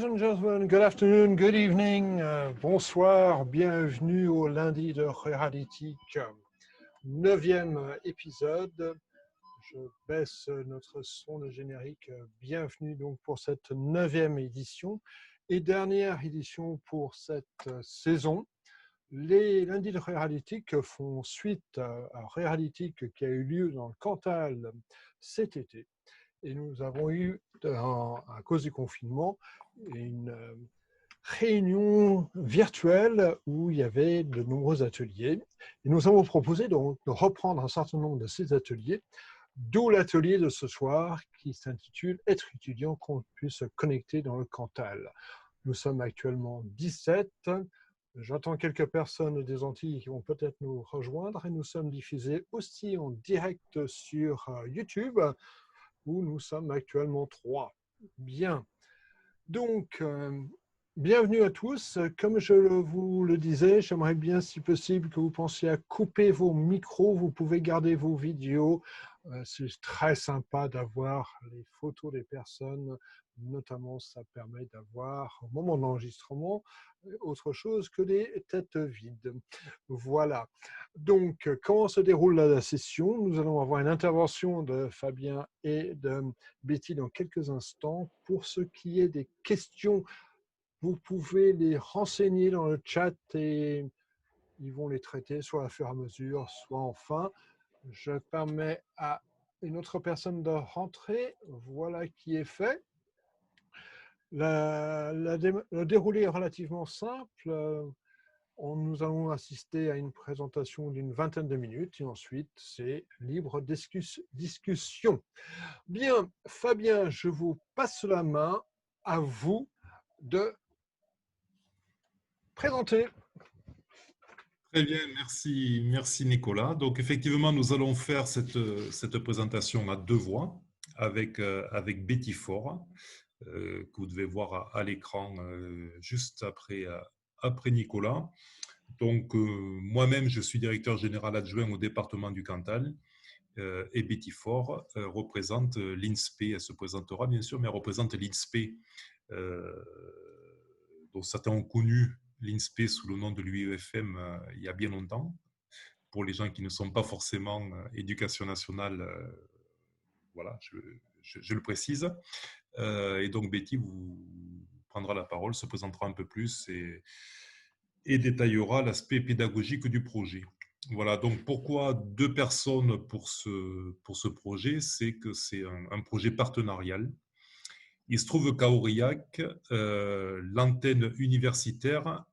and gentlemen, good afternoon, good evening, bonsoir, bienvenue au lundi de Ruralitique, 9e épisode. Je baisse notre son de générique. Bienvenue donc pour cette 9e édition et dernière édition pour cette saison. Les lundis de Ruralitique font suite à Ruralitique qui a eu lieu dans le Cantal cet été. Et nous avons eu, à cause du confinement, une réunion virtuelle où il y avait de nombreux ateliers. Et nous avons proposé donc de reprendre un certain nombre de ces ateliers, d'où l'atelier de ce soir qui s'intitule « Être étudiant, qu'on puisse se connecter dans le Cantal ». Nous sommes actuellement 17. J'entends quelques personnes des Antilles qui vont peut-être nous rejoindre et nous sommes diffusés aussi en direct sur YouTube, où nous sommes actuellement 3. Bien. Donc, bienvenue à tous. Comme je vous le disais, j'aimerais bien, si possible, que vous pensiez à couper vos micros. Vous pouvez garder vos vidéos. C'est très sympa d'avoir les photos des personnes. Notamment, ça permet d'avoir, au moment de l'enregistrement, autre chose que des têtes vides. Voilà. Donc, comment se déroule la session? Nous allons avoir une intervention de Fabien et de Betty dans quelques instants. Pour ce qui est des questions, vous pouvez les renseigner dans le chat et ils vont les traiter soit à fur et à mesure, soit en fin. Je permets à une autre personne de rentrer. Voilà qui est fait. Le déroulé est relativement simple. Nous allons assister à une présentation d'une vingtaine de minutes et ensuite, c'est libre discussion. Bien, Fabien, je vous passe la main. À vous de présenter. Très bien, merci Nicolas. Donc effectivement, nous allons faire cette présentation à deux voix avec Betty Faure, que vous devez voir à l'écran juste après Nicolas. Donc moi-même, je suis directeur général adjoint au département du Cantal et Betty Faure représente l'INSPE. Elle se présentera bien sûr, mais elle représente l'INSPE, dont certains ont connu l'INSPE sous le nom de l'UEFM il y a bien longtemps. Pour les gens qui ne sont pas forcément éducation nationale, voilà, je le précise. Et donc Betty vous prendra la parole, se présentera un peu plus et détaillera l'aspect pédagogique du projet. Voilà, donc pourquoi deux personnes pour ce projet? C'est que c'est un projet partenarial. Il se trouve qu'à Aurillac, l'antenne universitaire,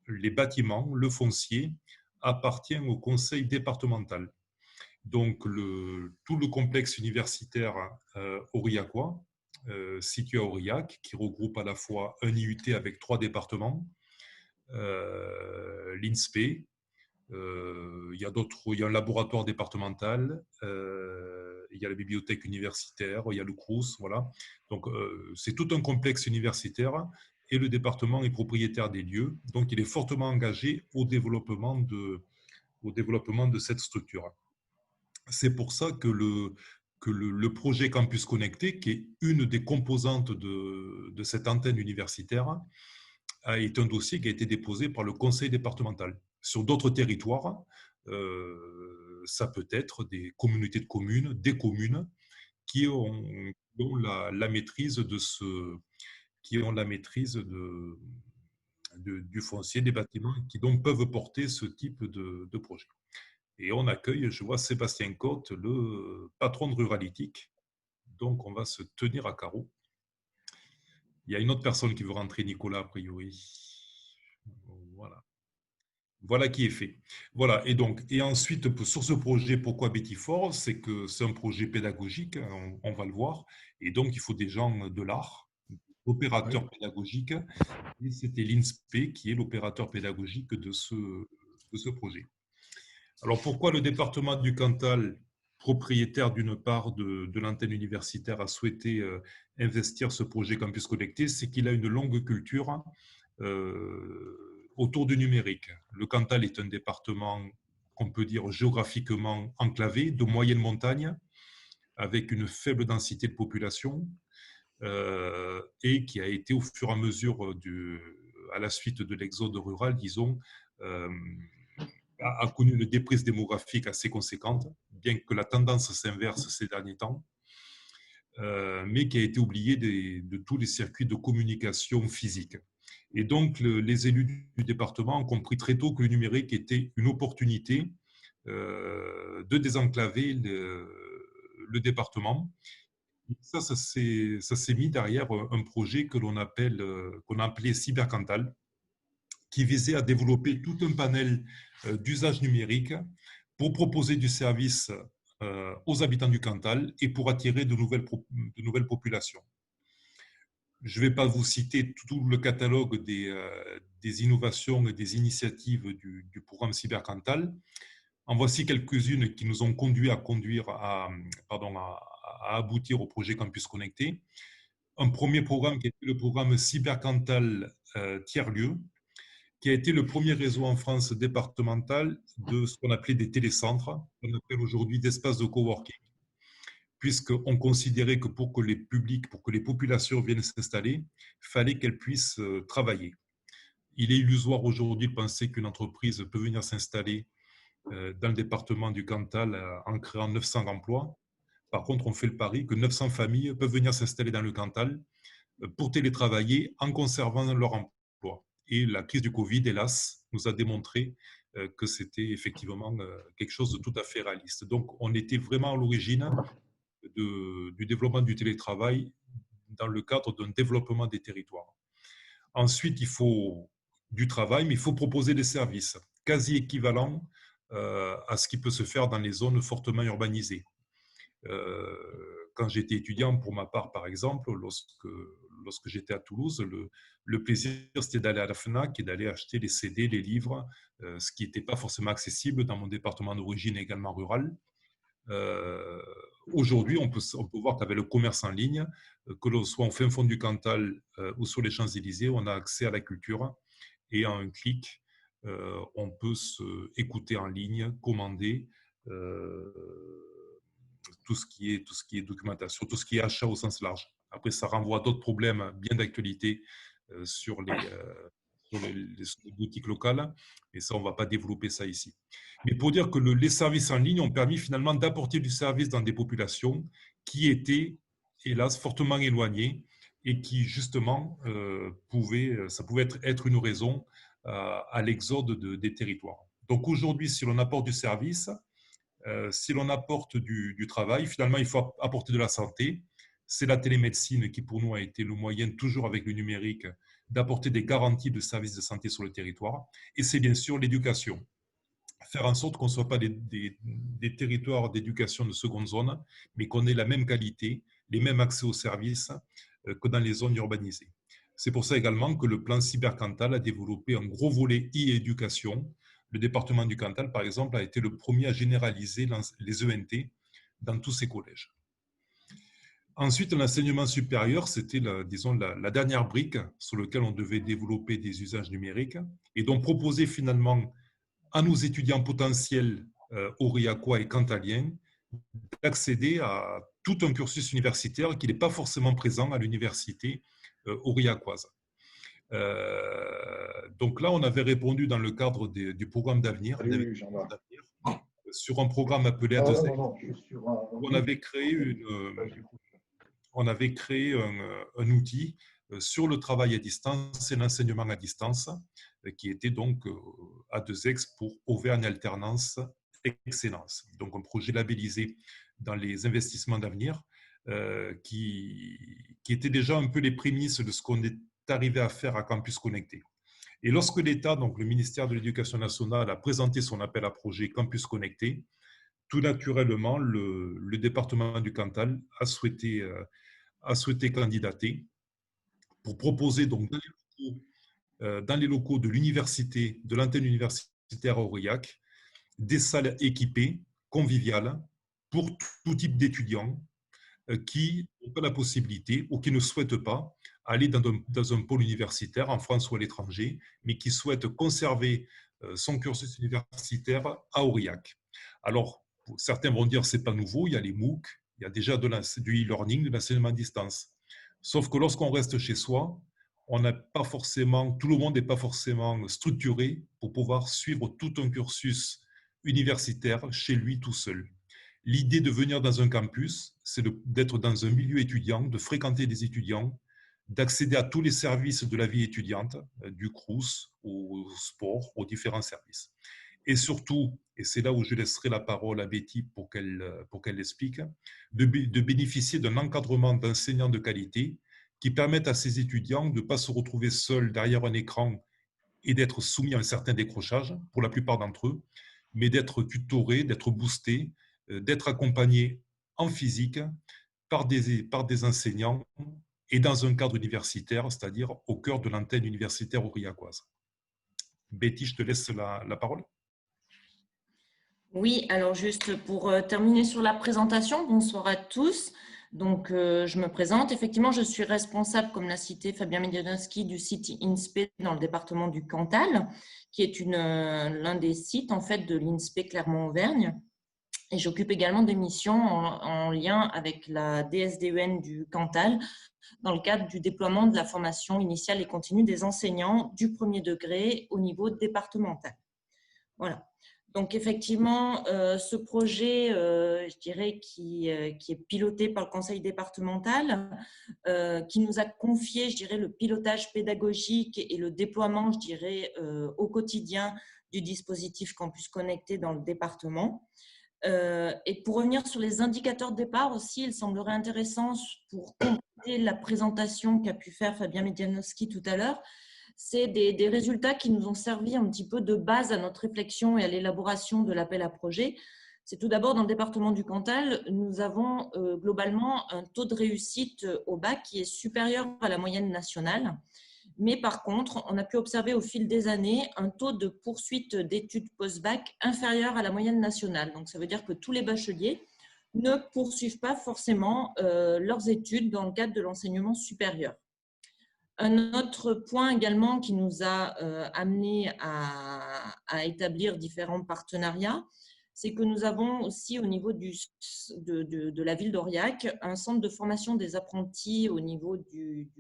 les bâtiments, le foncier, appartient au conseil départemental. Donc, tout le complexe universitaire aurillacois, situé à Aurillac, qui regroupe à la fois un IUT avec 3 départements, l'INSPE, il y a un laboratoire départemental, il y a la bibliothèque universitaire, il y a le CRUS, voilà. Donc, c'est tout un complexe universitaire et le département est propriétaire des lieux. Donc, il est fortement engagé au développement de cette structure. C'est pour ça que le projet Campus Connecté, qui est une des composantes de cette antenne universitaire, est un dossier qui a été déposé par le conseil départemental. Sur d'autres territoires, ça peut être des communautés de communes, des communes qui ont la maîtrise du foncier, des bâtiments, qui donc peuvent porter ce type de projet. Et on accueille, je vois Sébastien Côte, le patron de Ruralitique. Donc, on va se tenir à carreau. Il y a une autre personne qui veut rentrer, Nicolas, a priori. Voilà. Voilà qui est fait. Voilà. Et ensuite, sur ce projet, pourquoi Betty Faure? C'est que c'est un projet pédagogique, on va le voir. Et donc, il faut des gens de l'art, opérateurs pédagogiques. Et c'était l'INSPE qui est l'opérateur pédagogique de ce projet. Alors, pourquoi le département du Cantal, propriétaire d'une part de l'antenne universitaire, a souhaité investir ce projet Campus Connecté? C'est qu'il a une longue culture autour du numérique. Le Cantal est un département qu'on peut dire géographiquement enclavé, de moyenne montagne, avec une faible densité de population. et qui a été au fur et à mesure à la suite de l'exode rural, disons, a connu une déprise démographique assez conséquente, bien que la tendance s'inverse ces derniers temps, mais qui a été oubliée de tous les circuits de communication physique. Et donc, les élus du département ont compris très tôt que le numérique était une opportunité de désenclaver le département. Ça s'est mis derrière un projet qu'on a appelé Cybercantal, qui visait à développer tout un panel d'usages numériques pour proposer du service aux habitants du Cantal et pour attirer de nouvelles populations. Je ne vais pas vous citer tout le catalogue des innovations et des initiatives du programme Cybercantal. En voici quelques-unes qui nous ont conduit à aboutir au projet Campus Connecté. Un premier programme qui était le programme Cybercantal Tiers-Lieu, qui a été le premier réseau en France départemental de ce qu'on appelait des télécentres, qu'on appelle aujourd'hui des espaces de coworking, puisqu'on considérait que pour que les populations viennent s'installer, il fallait qu'elles puissent travailler. Il est illusoire aujourd'hui de penser qu'une entreprise peut venir s'installer dans le département du Cantal en créant 900 emplois. Par contre, on fait le pari que 900 familles peuvent venir s'installer dans le Cantal pour télétravailler en conservant leur emploi. Et la crise du Covid, hélas, nous a démontré que c'était effectivement quelque chose de tout à fait réaliste. Donc, on était vraiment à l'origine du développement du télétravail dans le cadre d'un développement des territoires. Ensuite, il faut du travail, mais il faut proposer des services quasi équivalents à ce qui peut se faire dans les zones fortement urbanisées. Quand j'étais étudiant, pour ma part, par exemple, lorsque j'étais à Toulouse, le plaisir, c'était d'aller à la FNAC et d'aller acheter les CD, les livres, ce qui n'était pas forcément accessible dans mon département d'origine également rural. Aujourd'hui, on peut voir qu'avec le commerce en ligne, que l'on soit en fin fond du Cantal ou sur les Champs-Élysées, on a accès à la culture et en un clic, on peut écouter en ligne, commander tout ce qui est documentation, tout ce qui est achat au sens large. Après, ça renvoie à d'autres problèmes bien d'actualité sur les boutiques locales, et ça, on ne va pas développer ça ici. Mais pour dire que les services en ligne ont permis finalement d'apporter du service dans des populations qui étaient, hélas, fortement éloignées et qui, justement, ça pouvait être une raison à l'exode des territoires. Donc aujourd'hui, si l'on apporte du service, si l'on apporte du travail, finalement, il faut apporter de la santé. C'est la télémédecine qui, pour nous, a été le moyen, toujours avec le numérique, d'apporter des garanties de services de santé sur le territoire. Et c'est bien sûr l'éducation. Faire en sorte qu'on ne soit pas des territoires d'éducation de seconde zone, mais qu'on ait la même qualité, les mêmes accès aux services que dans les zones urbanisées. C'est pour ça également que le plan Cybercantal a développé un gros volet e-éducation. Le département du Cantal, par exemple, a été le premier à généraliser les ENT dans tous ses collèges. Ensuite, l'enseignement supérieur, c'était, disons, la dernière brique sur laquelle on devait développer des usages numériques et donc proposer finalement à nos étudiants potentiels aurillacois et cantaliens d'accéder à tout un cursus universitaire qui n'est pas forcément présent à l'université aurillacoise. Donc là, on avait répondu dans le cadre du programme d'avenir sur un programme appelé A2X. On avait créé un outil sur le travail à distance et l'enseignement à distance, qui était donc A2X pour Auvergne Alternance Excellence. Donc un projet labellisé dans les investissements d'avenir qui était déjà un peu les prémices de ce qu'on est arrivé à faire à Campus Connecté. Et lorsque l'État, donc le ministère de l'Éducation nationale, a présenté son appel à projet Campus Connecté, tout naturellement, le département du Cantal a souhaité candidater pour proposer donc dans les locaux de l'université, de l'antenne universitaire à Aurillac, des salles équipées, conviviales, pour tout type d'étudiants qui n'ont pas la possibilité ou qui ne souhaitent pas aller dans un pôle universitaire en France ou à l'étranger, mais qui souhaitent conserver son cursus universitaire à Aurillac. Alors, certains vont dire que ce n'est pas nouveau, il y a les MOOC, il y a déjà du e-learning, de l'enseignement à distance. Sauf que lorsqu'on reste chez soi, on n'a pas forcément, tout le monde n'est pas forcément structuré pour pouvoir suivre tout un cursus universitaire chez lui tout seul. L'idée de venir dans un campus, c'est d'être dans un milieu étudiant, de fréquenter des étudiants, d'accéder à tous les services de la vie étudiante, du Crous au sport, aux différents services. Et surtout, et c'est là où je laisserai la parole à Betty pour qu'elle l'explique, de bénéficier d'un encadrement d'enseignants de qualité qui permettent à ces étudiants de ne pas se retrouver seuls derrière un écran et d'être soumis à un certain décrochage, pour la plupart d'entre eux, mais d'être tutorés, d'être boostés, d'être accompagnés en physique par des enseignants et dans un cadre universitaire, c'est-à-dire au cœur de l'antenne universitaire aurillacoise. Betty, je te laisse la parole. Oui, alors juste pour terminer sur la présentation, bonsoir à tous. Donc, je me présente. Effectivement, je suis responsable, comme l'a cité Fabien Medianowski, du site INSPE dans le département du Cantal, qui est l'un des sites en fait de l'INSPE Clermont-Auvergne. Et j'occupe également des missions en lien avec la DSDEN du Cantal dans le cadre du déploiement de la formation initiale et continue des enseignants du premier degré au niveau départemental. Voilà. Donc, effectivement, ce projet, je dirais, qui est piloté par le conseil départemental, qui nous a confié, je dirais, le pilotage pédagogique et le déploiement, je dirais, au quotidien du dispositif Campus Connecté dans le département. Et pour revenir sur les indicateurs de départ aussi, il semblerait intéressant pour compléter la présentation qu'a pu faire Fabien Medianowski tout à l'heure, c'est des résultats qui nous ont servi un petit peu de base à notre réflexion et à l'élaboration de l'appel à projet. C'est tout d'abord dans le département du Cantal, nous avons globalement un taux de réussite au bac qui est supérieur à la moyenne nationale. Mais par contre, on a pu observer au fil des années un taux de poursuite d'études post-bac inférieur à la moyenne nationale. Donc, ça veut dire que tous les bacheliers ne poursuivent pas forcément leurs études dans le cadre de l'enseignement supérieur. Un autre point également qui nous a amené à établir différents partenariats, c'est que nous avons aussi au niveau de la ville d'Aurillac un centre de formation des apprentis au niveau du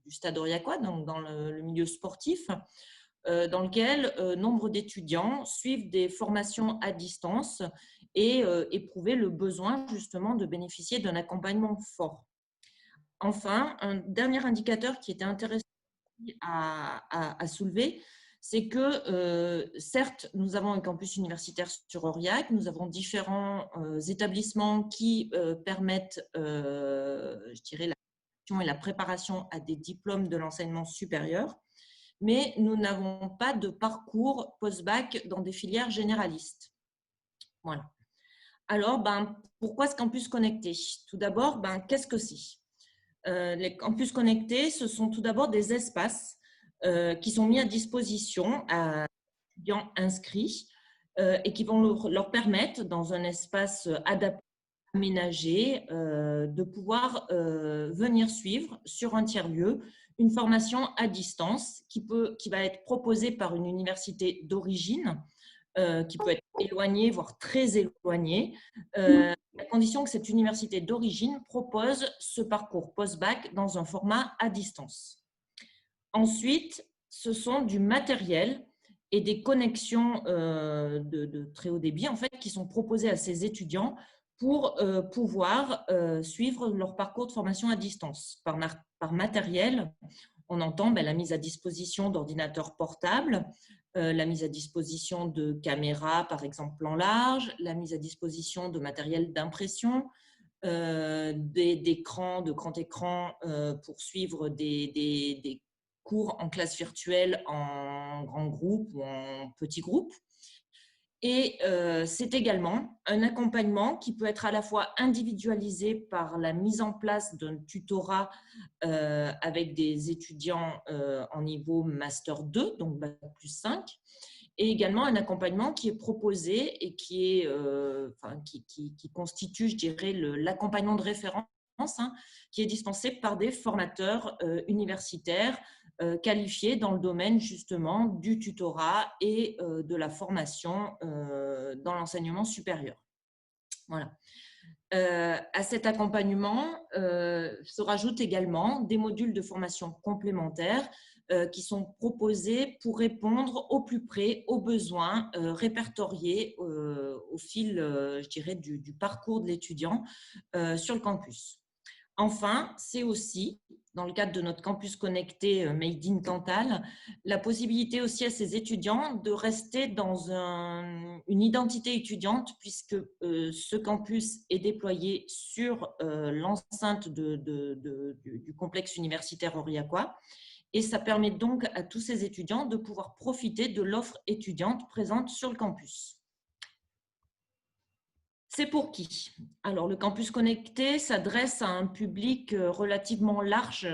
stade aurillacois, donc dans le milieu sportif, dans lequel nombre d'étudiants suivent des formations à distance et éprouver le besoin justement de bénéficier d'un accompagnement fort. Enfin, un dernier indicateur qui était intéressant à soulever, c'est que certes, nous avons un campus universitaire sur Aurillac, nous avons différents établissements qui permettent, je dirais, la formation et la préparation à des diplômes de l'enseignement supérieur, mais nous n'avons pas de parcours post-bac dans des filières généralistes. Voilà. Alors, pourquoi ce campus connecté? Tout d'abord, qu'est-ce que c'est? Les campus connectés, ce sont tout d'abord des espaces qui sont mis à disposition à étudiants inscrits et qui vont leur permettre, dans un espace adapté, aménagé, de pouvoir venir suivre sur un tiers-lieu une formation à distance qui va être proposée par une université d'origine, qui peut être éloignée, voire très éloignée, à condition que cette université d'origine propose ce parcours post-bac dans un format à distance. Ensuite, ce sont du matériel et des connexions de très haut débit en fait, qui sont proposées à ces étudiants pour pouvoir suivre leur parcours de formation à distance. Par matériel, on entend la mise à disposition d'ordinateurs portables, la mise à disposition de caméras, par exemple plan large, la mise à disposition de matériel d'impression, d'écrans, de grands écrans pour suivre des cours en classe virtuelle en grand groupe ou en petit groupe. Et c'est également un accompagnement qui peut être à la fois individualisé par la mise en place d'un tutorat avec des étudiants en niveau Master 2, donc Bac plus 5, et également un accompagnement qui est proposé et qui constitue, je dirais, l'accompagnement de référence, qui est dispensé par des formateurs universitaires qualifiés dans le domaine justement du tutorat et de la formation dans l'enseignement supérieur. Voilà. À cet accompagnement se rajoutent également des modules de formation complémentaires qui sont proposés pour répondre au plus près aux besoins répertoriés au fil, je dirais, du parcours de l'étudiant sur le campus. Enfin, c'est aussi, dans le cadre de notre campus connecté Made in Cantal, la possibilité aussi à ces étudiants de rester dans une identité étudiante puisque ce campus est déployé sur l'enceinte du complexe universitaire aurillacois et ça permet donc à tous ces étudiants de pouvoir profiter de l'offre étudiante présente sur le campus. C'est pour qui? Alors, le campus connecté s'adresse à un public relativement large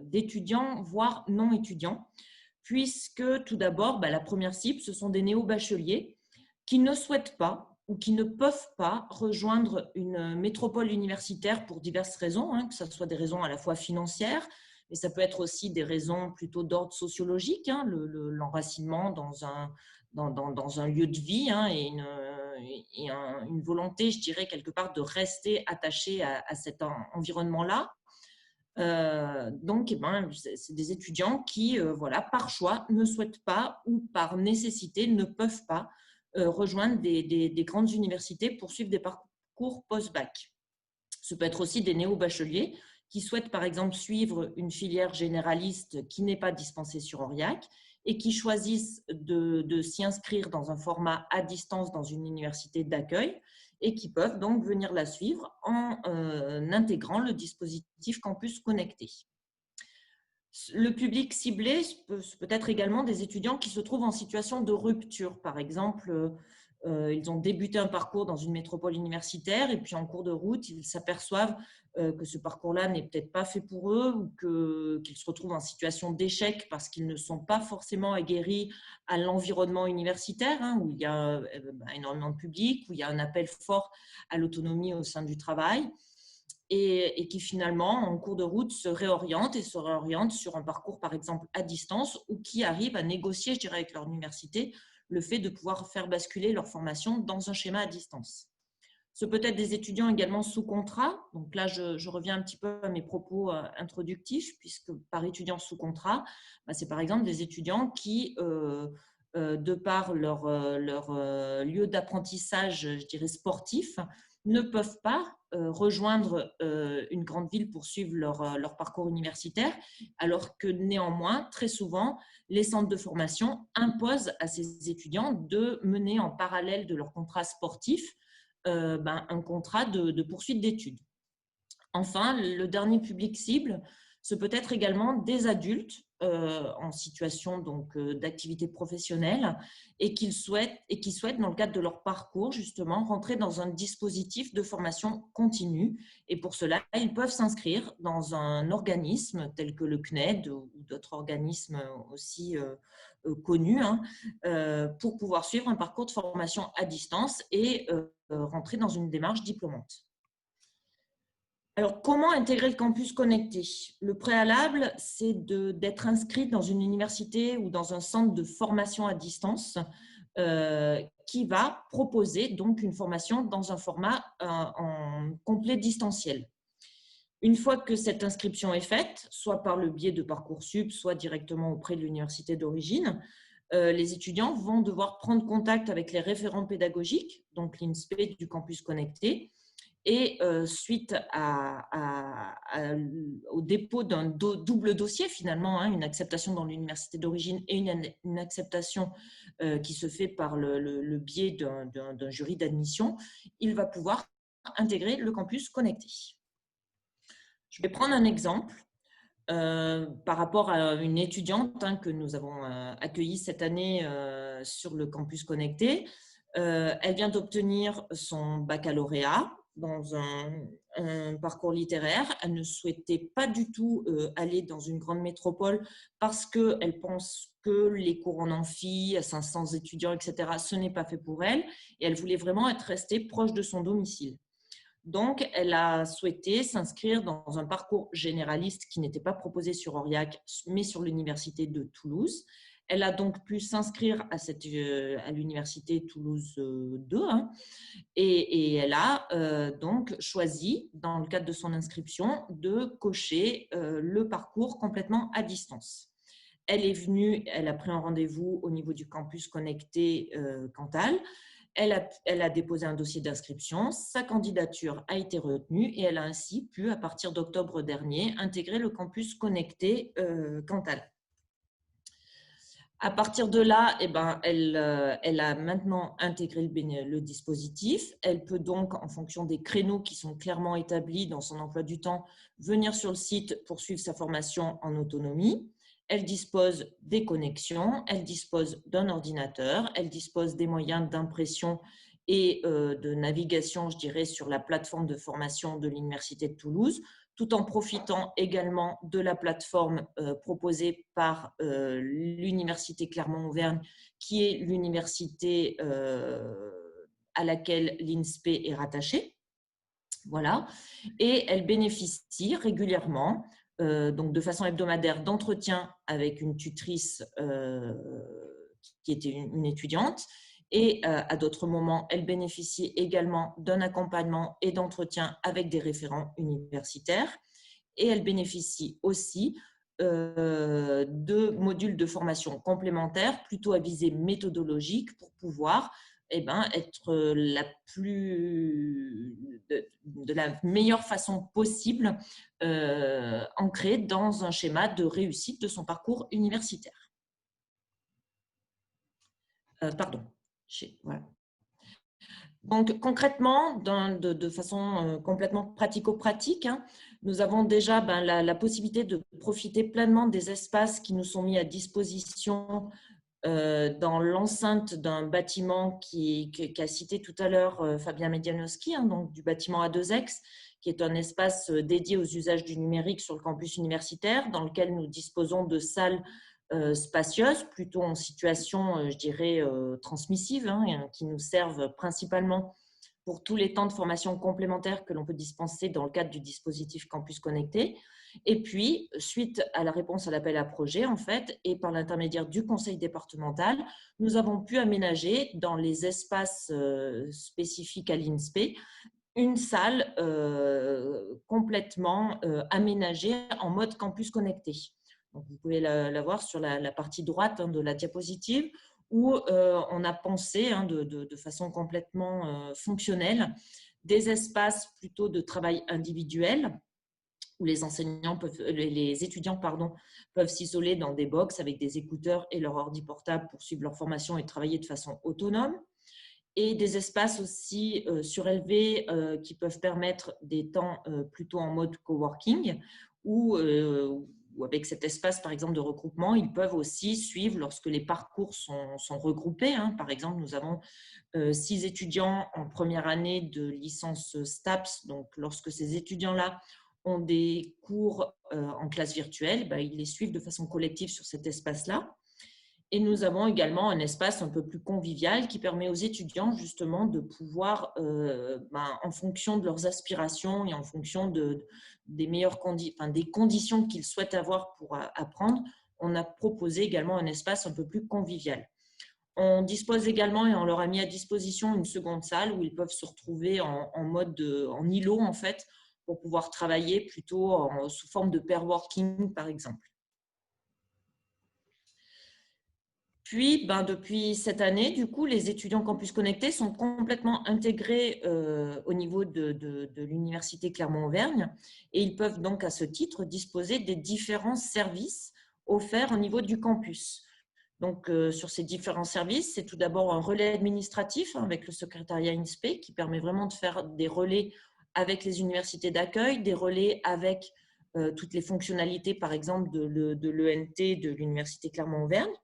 d'étudiants, voire non étudiants, puisque tout d'abord, la première cible, ce sont des néo-bacheliers qui ne souhaitent pas ou qui ne peuvent pas rejoindre une métropole universitaire pour diverses raisons, que ce soit des raisons à la fois financières, mais ça peut être aussi des raisons plutôt d'ordre sociologique, l'enracinement dans un lieu de vie et une volonté, je dirais, quelque part de rester attaché à cet environnement-là. Donc, c'est des étudiants qui, par choix, ne souhaitent pas ou par nécessité ne peuvent pas rejoindre des grandes universités pour suivre des parcours post-bac. Ce peut être aussi des néo-bacheliers qui souhaitent, par exemple, suivre une filière généraliste qui n'est pas dispensée sur Aurillac et qui choisissent de s'y inscrire dans un format à distance dans une université d'accueil et qui peuvent donc venir la suivre en intégrant le dispositif Campus Connecté. Le public ciblé peut être également des étudiants qui se trouvent en situation de rupture. Par exemple, ils ont débuté un parcours dans une métropole universitaire et puis en cours de route, ils s'aperçoivent que ce parcours-là n'est peut-être pas fait pour eux ou qu'ils se retrouvent en situation d'échec parce qu'ils ne sont pas forcément aguerris à l'environnement universitaire où il y a énormément de public, où il y a un appel fort à l'autonomie au sein du travail. Et qui finalement, en cours de route, se réorientent sur un parcours, par exemple, à distance ou qui arrivent à négocier, je dirais, avec leur université, le fait de pouvoir faire basculer leur formation dans un schéma à distance. Ce peut être des étudiants également sous contrat. Donc là, je reviens un petit peu à mes propos introductifs, puisque par étudiant sous contrat, c'est par exemple des étudiants qui, de par leur lieu d'apprentissage, je dirais, sportif, ne peuvent pas rejoindre une grande ville pour suivre leur parcours universitaire, alors que néanmoins, très souvent, les centres de formation imposent à ces étudiants de mener en parallèle de leur contrat sportif un contrat de poursuite d'études. Enfin, le dernier public cible, ce peut être également des adultes en situation d'activité professionnelle et qui souhaitent, dans le cadre de leur parcours, justement, rentrer dans un dispositif de formation continue. Et pour cela, ils peuvent s'inscrire dans un organisme tel que le CNED ou d'autres organismes aussi connus pour pouvoir suivre un parcours de formation à distance et rentrer dans une démarche diplômante. Alors, comment intégrer le campus connecté? Le préalable, c'est d'être inscrit dans une université ou dans un centre de formation à distance qui va proposer donc une formation dans un format en complet distanciel. Une fois que cette inscription est faite, soit par le biais de Parcoursup, soit directement auprès de l'université d'origine, les étudiants vont devoir prendre contact avec les référents pédagogiques, donc l'INSPE du campus connecté, et suite au dépôt d'un double dossier, finalement, une acceptation dans l'université d'origine et une acceptation qui se fait par le biais d'un jury d'admission, il va pouvoir intégrer le campus connecté. Je vais prendre un exemple par rapport à une étudiante que nous avons accueillie cette année sur le campus connecté. Elle vient d'obtenir son baccalauréat dans un parcours littéraire. Elle ne souhaitait pas du tout aller dans une grande métropole parce qu'elle pense que les cours en amphi, à 500 étudiants, etc., ce n'est pas fait pour elle. Et elle voulait vraiment être restée proche de son domicile. Donc, elle a souhaité s'inscrire dans un parcours généraliste qui n'était pas proposé sur Aurillac, mais sur l'université de Toulouse. Elle a donc pu s'inscrire à l'université Toulouse 2 hein, et elle a donc choisi, dans le cadre de son inscription, de cocher le parcours complètement à distance. Elle est venue, elle a pris un rendez-vous au niveau du campus connecté Cantal. Elle a déposé un dossier d'inscription, sa candidature a été retenue et elle a ainsi pu, à partir d'octobre dernier, intégrer le campus connecté Cantal. À partir de là, eh ben, elle a maintenant intégré le dispositif. Elle peut donc, en fonction des créneaux qui sont clairement établis dans son emploi du temps, venir sur le site pour suivre sa formation en autonomie. Elle dispose des connexions, elle dispose d'un ordinateur, elle dispose des moyens d'impression et de navigation, je dirais, sur la plateforme de formation de l'Université de Toulouse, tout en profitant également de la plateforme proposée par l'Université Clermont-Auvergne, qui est l'université à laquelle l'INSPE est rattachée. Voilà. Et elle bénéficie régulièrement, donc de façon hebdomadaire, d'entretiens avec une tutrice qui était une étudiante. Et à d'autres moments, elle bénéficie également d'un accompagnement et d'entretien avec des référents universitaires. Et elle bénéficie aussi de modules de formation complémentaires, plutôt à visée méthodologique, pour pouvoir être de la meilleure façon possible ancrée dans un schéma de réussite de son parcours universitaire. Voilà. Donc, concrètement, de façon complètement pratico-pratique, hein, nous avons déjà la possibilité de profiter pleinement des espaces qui nous sont mis à disposition dans l'enceinte d'un bâtiment qu'a cité tout à l'heure Fabien Medianowski, hein, donc du bâtiment A2X, qui est un espace dédié aux usages du numérique sur le campus universitaire, dans lequel nous disposons de salles spacieuses, plutôt en situation, je dirais, transmissive, hein, qui nous servent principalement pour tous les temps de formation complémentaires que l'on peut dispenser dans le cadre du dispositif Campus Connecté. Et puis, suite à la réponse à l'appel à projet, en fait, et par l'intermédiaire du conseil départemental, nous avons pu aménager dans les espaces spécifiques à l'INSPE une salle complètement aménagée en mode campus connecté. Donc, vous pouvez la voir sur la partie droite de la diapositive, où on a pensé de façon complètement fonctionnelle des espaces plutôt de travail individuel, où les étudiants peuvent s'isoler dans des box avec des écouteurs et leur ordi portable pour suivre leur formation et travailler de façon autonome. Et des espaces aussi surélevés qui peuvent permettre des temps plutôt en mode coworking, ou avec cet espace, par exemple, de regroupement, ils peuvent aussi suivre lorsque les parcours sont regroupés. Hein. Par exemple, nous avons 6 étudiants en première année de licence STAPS. Donc, lorsque ces étudiants-là ont des cours en classe virtuelle, ils les suivent de façon collective sur cet espace-là. Et nous avons également un espace un peu plus convivial qui permet aux étudiants justement de pouvoir, en fonction de leurs aspirations et en fonction des conditions qu'ils souhaitent avoir pour apprendre, on a proposé également un espace un peu plus convivial. On dispose également et on leur a mis à disposition une seconde salle où ils peuvent se retrouver en îlot en fait, pour pouvoir travailler plutôt sous forme de pair working par exemple. Puis, depuis cette année, du coup, les étudiants Campus Connecté sont complètement intégrés au niveau de l'Université Clermont-Auvergne et ils peuvent donc à ce titre disposer des différents services offerts au niveau du campus. Donc, sur ces différents services, c'est tout d'abord un relais administratif avec le secrétariat INSPE qui permet vraiment de faire des relais avec les universités d'accueil, des relais avec toutes les fonctionnalités, par exemple, de l'ENT de l'Université Clermont-Auvergne.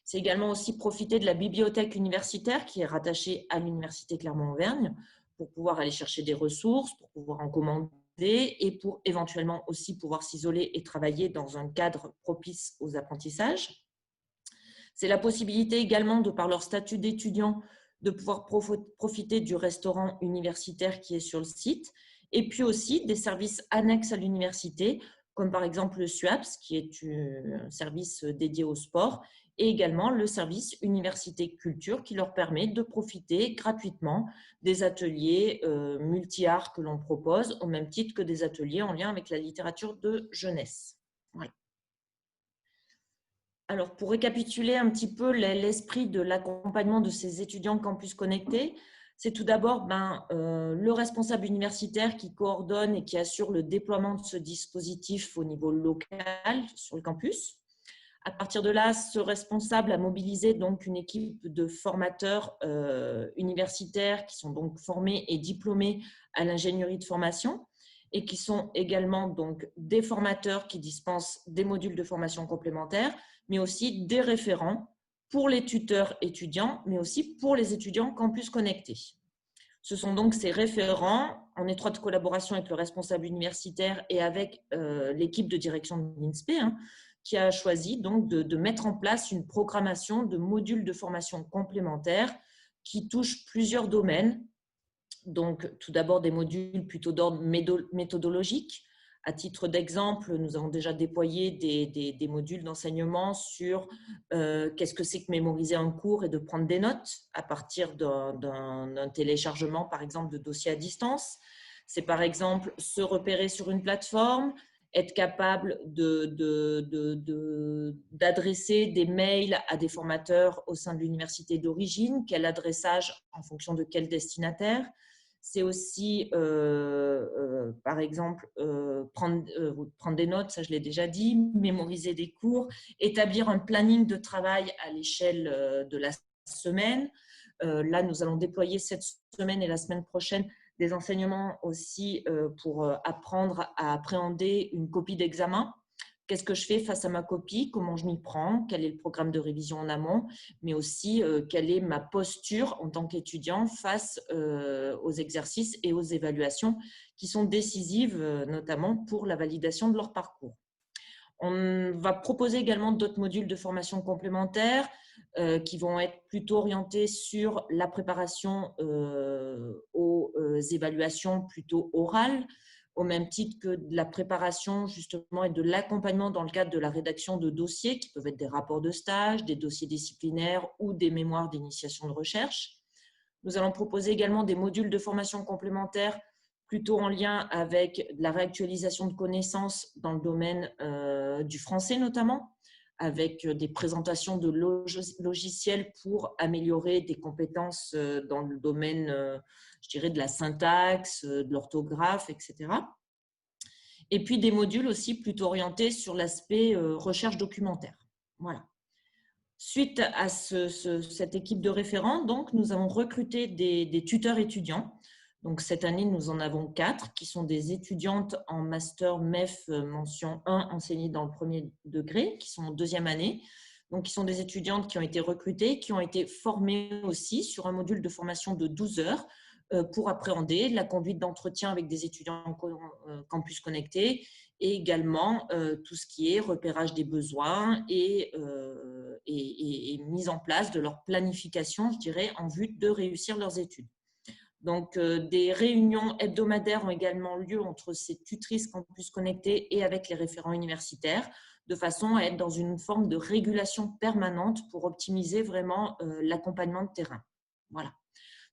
C'est également aussi profiter de la bibliothèque universitaire qui est rattachée à l'Université Clermont-Auvergne pour pouvoir aller chercher des ressources, pour pouvoir en commander et pour éventuellement aussi pouvoir s'isoler et travailler dans un cadre propice aux apprentissages. C'est la possibilité également, de par leur statut d'étudiant, de pouvoir profiter du restaurant universitaire qui est sur le site et puis aussi des services annexes à l'université, comme par exemple le SUAPS, qui est un service dédié au sport, et également le service Université Culture qui leur permet de profiter gratuitement des ateliers multi-arts que l'on propose, au même titre que des ateliers en lien avec la littérature de jeunesse. Voilà. Alors, pour récapituler un petit peu l'esprit de l'accompagnement de ces étudiants campus connectés, c'est tout d'abord le responsable universitaire qui coordonne et qui assure le déploiement de ce dispositif au niveau local sur le campus. À partir de là, ce responsable a mobilisé donc une équipe de formateurs universitaires qui sont donc formés et diplômés à l'ingénierie de formation et qui sont également donc des formateurs qui dispensent des modules de formation complémentaires, mais aussi des référents pour les tuteurs étudiants, mais aussi pour les étudiants campus connectés. Ce sont donc ces référents, en étroite collaboration avec le responsable universitaire et avec l'équipe de direction de l'INSPE, qui a choisi donc de mettre en place une programmation de modules de formation complémentaires qui touchent plusieurs domaines. Donc, tout d'abord, des modules plutôt d'ordre méthodologique. À titre d'exemple, nous avons déjà déployé des modules d'enseignement sur qu'est-ce que c'est que mémoriser un cours et de prendre des notes à partir d'un téléchargement, par exemple, de dossiers à distance. C'est par exemple se repérer sur une plateforme, être capable d'adresser des mails à des formateurs au sein de l'université d'origine, quel adressage en fonction de quel destinataire. C'est aussi, par exemple, prendre des notes, ça je l'ai déjà dit, mémoriser des cours, établir un planning de travail à l'échelle de la semaine. Là, nous allons déployer cette semaine et la semaine prochaine des enseignements aussi pour apprendre à appréhender une copie d'examen. Qu'est-ce que je fais face à ma copie? Comment je m'y prends? Quel est le programme de révision en amont? Mais aussi, quelle est ma posture en tant qu'étudiant face aux exercices et aux évaluations qui sont décisives, notamment pour la validation de leur parcours. On va proposer également d'autres modules de formation complémentaires qui vont être plutôt orientés sur la préparation aux évaluations plutôt orales, au même titre que de la préparation justement et de l'accompagnement dans le cadre de la rédaction de dossiers qui peuvent être des rapports de stage, des dossiers disciplinaires ou des mémoires d'initiation de recherche. Nous allons proposer également des modules de formation complémentaires plutôt en lien avec la réactualisation de connaissances dans le domaine du français notamment, avec des présentations de logiciels pour améliorer des compétences dans le domaine, je dirais, de la syntaxe, de l'orthographe, etc. Et puis des modules aussi plutôt orientés sur l'aspect recherche documentaire. Voilà. Suite à cette équipe de référents, donc, nous avons recruté des tuteurs étudiants. Donc, cette année, nous en avons 4 qui sont des étudiantes en master MEF mention 1 enseignées dans le premier degré, qui sont en 2e année. Donc, qui sont des étudiantes qui ont été recrutées, qui ont été formées aussi sur un module de formation de 12 heures pour appréhender la conduite d'entretien avec des étudiants campus connectés et également tout ce qui est repérage des besoins et mise en place de leur planification, je dirais, en vue de réussir leurs études. Donc, des réunions hebdomadaires ont également lieu entre ces tutrices campus connectés et avec les référents universitaires, de façon à être dans une forme de régulation permanente pour optimiser vraiment l'accompagnement de terrain. Voilà.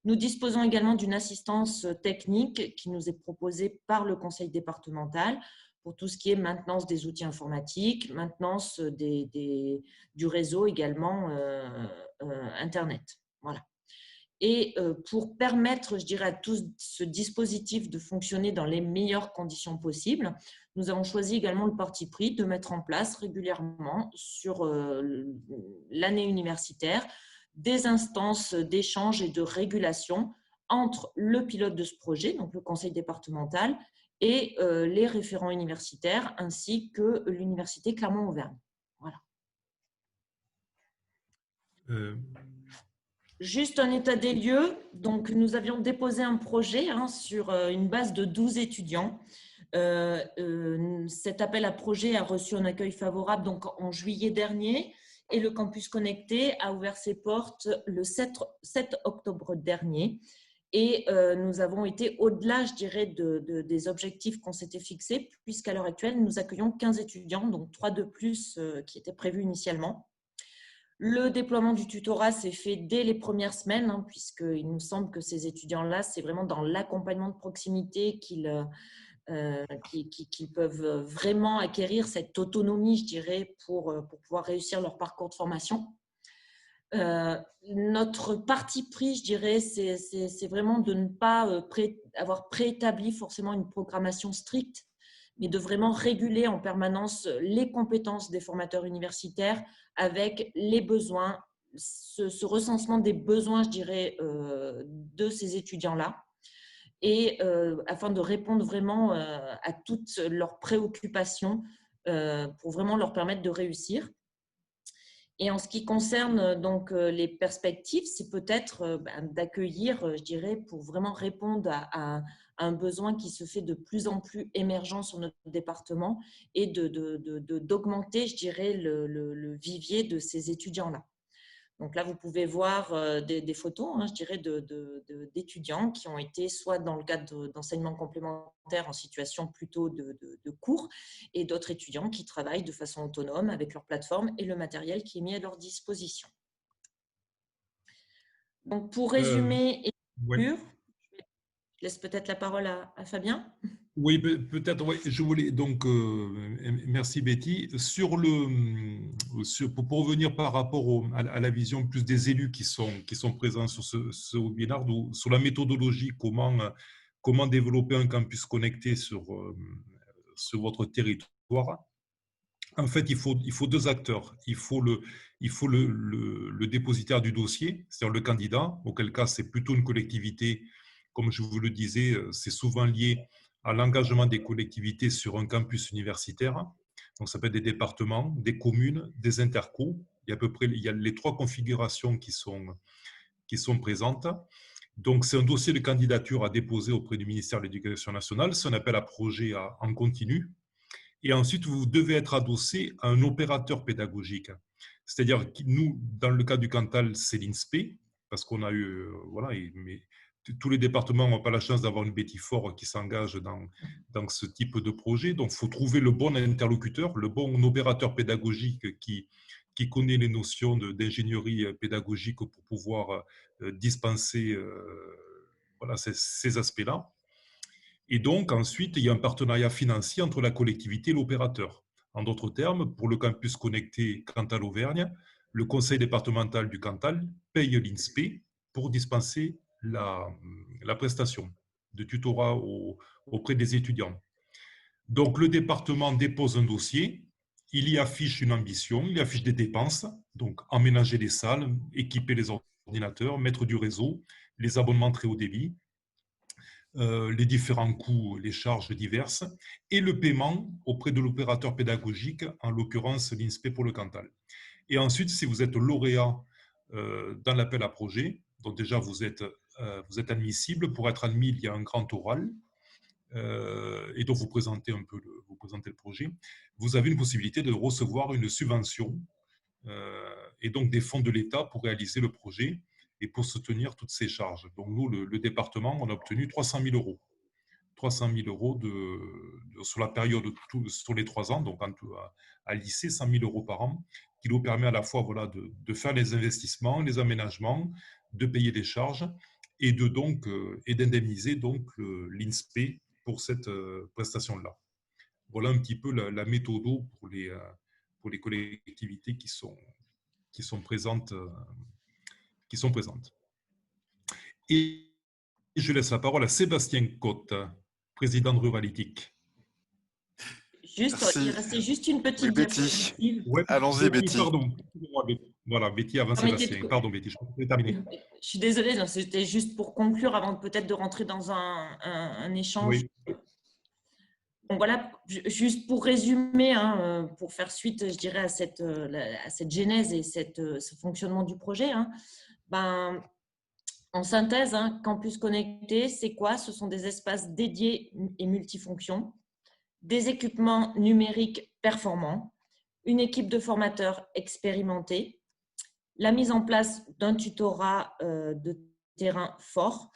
Nous disposons également d'une assistance technique qui nous est proposée par le conseil départemental pour tout ce qui est maintenance des outils informatiques, maintenance du réseau également Internet. Voilà. Et pour permettre, je dirais, à tout ce dispositif de fonctionner dans les meilleures conditions possibles, nous avons choisi également le parti pris de mettre en place régulièrement sur l'année universitaire des instances d'échange et de régulation entre le pilote de ce projet, donc le conseil départemental, et les référents universitaires, ainsi que l'université Clermont-Auvergne. Voilà. Juste un état des lieux. Donc, nous avions déposé un projet sur une base de 12 étudiants. Cet appel à projet a reçu un accueil favorable donc, en juillet dernier et le campus connecté a ouvert ses portes le 7 octobre dernier. Et nous avons été au-delà, je dirais, des objectifs qu'on s'était fixés, puisqu'à l'heure actuelle, nous accueillons 15 étudiants, donc 3 de plus qui étaient prévus initialement. Le déploiement du tutorat s'est fait dès les premières semaines, hein, puisqu'il nous semble que ces étudiants-là, c'est vraiment dans l'accompagnement de proximité qu'ils peuvent vraiment acquérir cette autonomie, je dirais, pour pouvoir réussir leur parcours de formation. Notre parti pris, je dirais, c'est vraiment de ne pas avoir préétabli forcément une programmation stricte, mais de vraiment réguler en permanence les compétences des formateurs universitaires avec les besoins, ce recensement des besoins, je dirais, de ces étudiants-là, et afin de répondre vraiment à toutes leurs préoccupations pour vraiment leur permettre de réussir. Et en ce qui concerne donc les perspectives, c'est peut-être d'accueillir, je dirais, pour vraiment répondre à un besoin qui se fait de plus en plus émergent sur notre département et d'augmenter, je dirais, le vivier de ces étudiants-là. Donc là, vous pouvez voir des photos, hein, je dirais, d'étudiants qui ont été soit dans le cadre d'enseignement complémentaire en situation plutôt de cours, et d'autres étudiants qui travaillent de façon autonome avec leur plateforme et le matériel qui est mis à leur disposition. Donc pour résumer et conclure, je laisse peut-être la parole à Fabien. Oui, peut-être. Ouais, je voulais donc merci Betty. Pour revenir par rapport à la vision plus des élus qui sont présents sur ce webinaire, sur la méthodologie, comment développer un campus connecté sur votre territoire. En fait, il faut deux acteurs. Il faut le dépositaire du dossier, c'est-à-dire le candidat, auquel cas c'est plutôt une collectivité. Comme je vous le disais, c'est souvent lié à l'engagement des collectivités sur un campus universitaire. Donc, ça peut être des départements, des communes, des intercos. Il y a les trois configurations qui sont présentes. Donc, c'est un dossier de candidature à déposer auprès du ministère de l'Éducation nationale. C'est un appel à projet en continu. Et ensuite, vous devez être adossé à un opérateur pédagogique. C'est-à-dire que nous, dans le cas du Cantal, c'est l'INSPE, parce qu'on a eu, mais tous les départements n'ont pas la chance d'avoir une Betty Fort qui s'engage dans ce type de projet. Donc, il faut trouver le bon interlocuteur, le bon opérateur pédagogique qui connaît les notions d'ingénierie pédagogique pour pouvoir dispenser ces aspects-là. Et donc, ensuite, il y a un partenariat financier entre la collectivité et l'opérateur. En d'autres termes, pour le campus connecté Cantal-Auvergne, le conseil départemental du Cantal paye l'INSPE pour dispenser la prestation de tutorat auprès des étudiants. Donc, le département dépose un dossier, il y affiche une ambition, il y affiche des dépenses, donc emménager les salles, équiper les ordinateurs, mettre du réseau, les abonnements très haut débit, les différents coûts, les charges diverses, et le paiement auprès de l'opérateur pédagogique, en l'occurrence l'INSPE pour le Cantal. Et ensuite, si vous êtes lauréat dans l'appel à projet, donc déjà vous êtes admissible. Pour être admis, il y a un grand oral, et donc vous présentez le projet. Vous avez une possibilité de recevoir une subvention et donc des fonds de l'État pour réaliser le projet et pour soutenir toutes ces charges. Donc nous, le département, on a obtenu 300 000 euros. 300 000 euros sur la période, sur les 3 ans, donc à lycée, 100 000 euros par an, qui nous permet à la fois de faire les investissements, les aménagements, de payer les charges et d'indemniser donc l'INSPE pour cette prestation-là. Voilà un petit peu la méthode pour les collectivités qui sont présentes. Et je laisse la parole à Sébastien Cotte, président de Ruralitique. Il restait juste une petite diapositive. Ouais, allons-y, Betty. Pardon. Voilà, Betty avant Sébastien. Pardon, Betty, je vais terminer. Je suis désolée, c'était juste pour conclure avant peut-être de rentrer dans un échange. Oui. Donc voilà, juste pour résumer, pour faire suite, je dirais, à cette genèse et ce fonctionnement du projet. En synthèse, Campus Connecté, c'est quoi? Ce sont des espaces dédiés et multifonctions, des équipements numériques performants, une équipe de formateurs expérimentés, la mise en place d'un tutorat de terrain fort,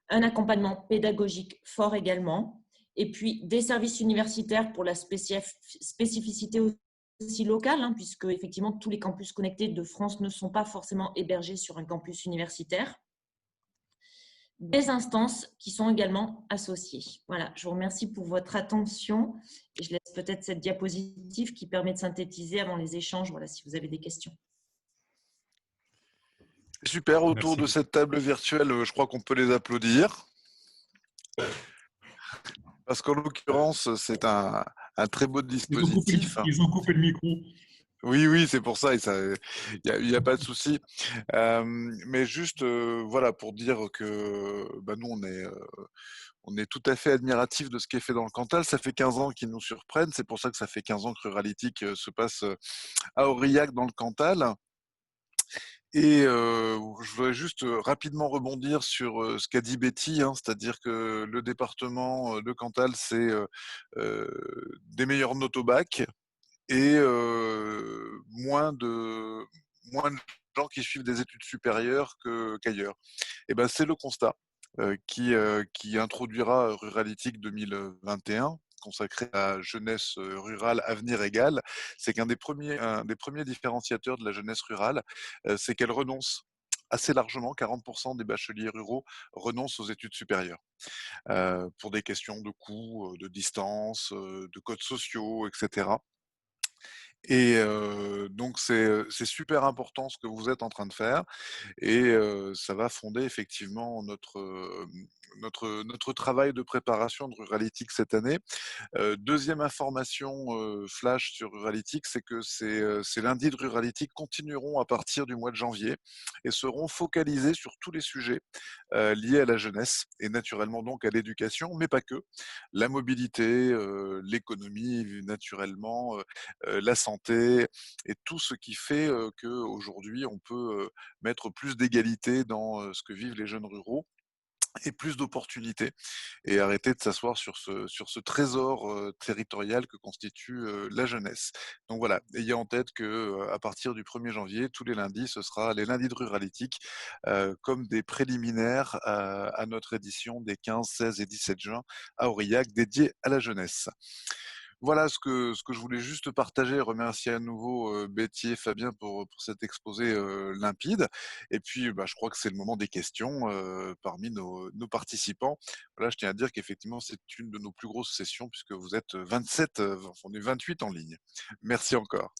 un accompagnement pédagogique fort également, et puis des services universitaires pour la spécificité aussi locale, hein, puisque effectivement tous les campus connectés de France ne sont pas forcément hébergés sur un campus universitaire. Des instances qui sont également associées. Voilà, je vous remercie pour votre attention et je laisse peut-être cette diapositive qui permet de synthétiser avant les échanges, voilà, si vous avez des questions. Super, autour de cette table virtuelle, je crois qu'on peut les applaudir. Parce qu'en l'occurrence, c'est un très beau dispositif. Ils ont coupé le micro. Oui, c'est pour ça, il n'y a pas de souci. Mais juste, voilà, pour dire que nous, on est tout à fait admiratifs de ce qui est fait dans le Cantal. Ça fait 15 ans qu'ils nous surprennent. C'est pour ça que ça fait 15 ans que Ruralytic se passe à Aurillac dans le Cantal. Et je voudrais juste rapidement rebondir sur ce qu'a dit Betty, hein, c'est-à-dire que le département de Cantal, c'est des meilleurs notes au bac et moins de gens qui suivent des études supérieures qu'ailleurs. Et ben c'est le constat qui introduira Ruralytic 2021, consacré à la jeunesse rurale avenir égal. C'est un des premiers différenciateurs de la jeunesse rurale, c'est qu'elle renonce assez largement, 40% des bacheliers ruraux renoncent aux études supérieures pour des questions de coût, de distance, de codes sociaux, etc. Et donc c'est super important ce que vous êtes en train de faire et ça va fonder effectivement notre travail de préparation de Ruralytic cette année. Deuxième information flash sur Ruralytic, c'est que ces lundis de Ruralytic continueront à partir du mois de janvier et seront focalisés sur tous les sujets liés à la jeunesse et naturellement donc à l'éducation, mais pas que. La mobilité, l'économie naturellement, la santé et tout ce qui fait qu'aujourd'hui on peut mettre plus d'égalité dans ce que vivent les jeunes ruraux et plus d'opportunités et arrêter de s'asseoir sur ce trésor territorial que constitue la jeunesse. Donc voilà, ayez en tête que à partir du 1er janvier, tous les lundis, ce sera les lundis de Ruralytic comme des préliminaires à notre édition des 15, 16 et 17 juin à Aurillac dédiée à la jeunesse. Voilà ce que je voulais juste partager et remercier à nouveau Betty et Fabien pour cet exposé limpide. Et puis, je crois que c'est le moment des questions parmi nos participants. Voilà, je tiens à dire qu'effectivement, c'est une de nos plus grosses sessions puisque vous êtes 27, on est 28 en ligne. Merci encore.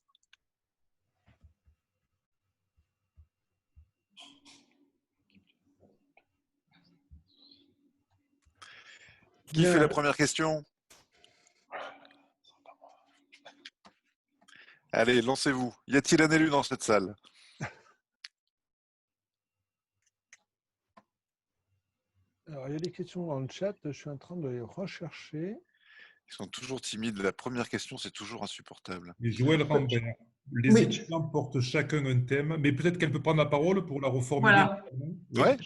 Qui fait la première question ? Allez, lancez-vous. Y a-t-il un élu dans cette salle ? Alors, il y a des questions dans le chat, je suis en train de les rechercher. Ils sont toujours timides. La première question, c'est toujours insupportable. Mais Joël Rambert, les étudiants portent chacun un thème, mais peut-être qu'elle peut prendre la parole pour la reformuler. Voilà. Ouais.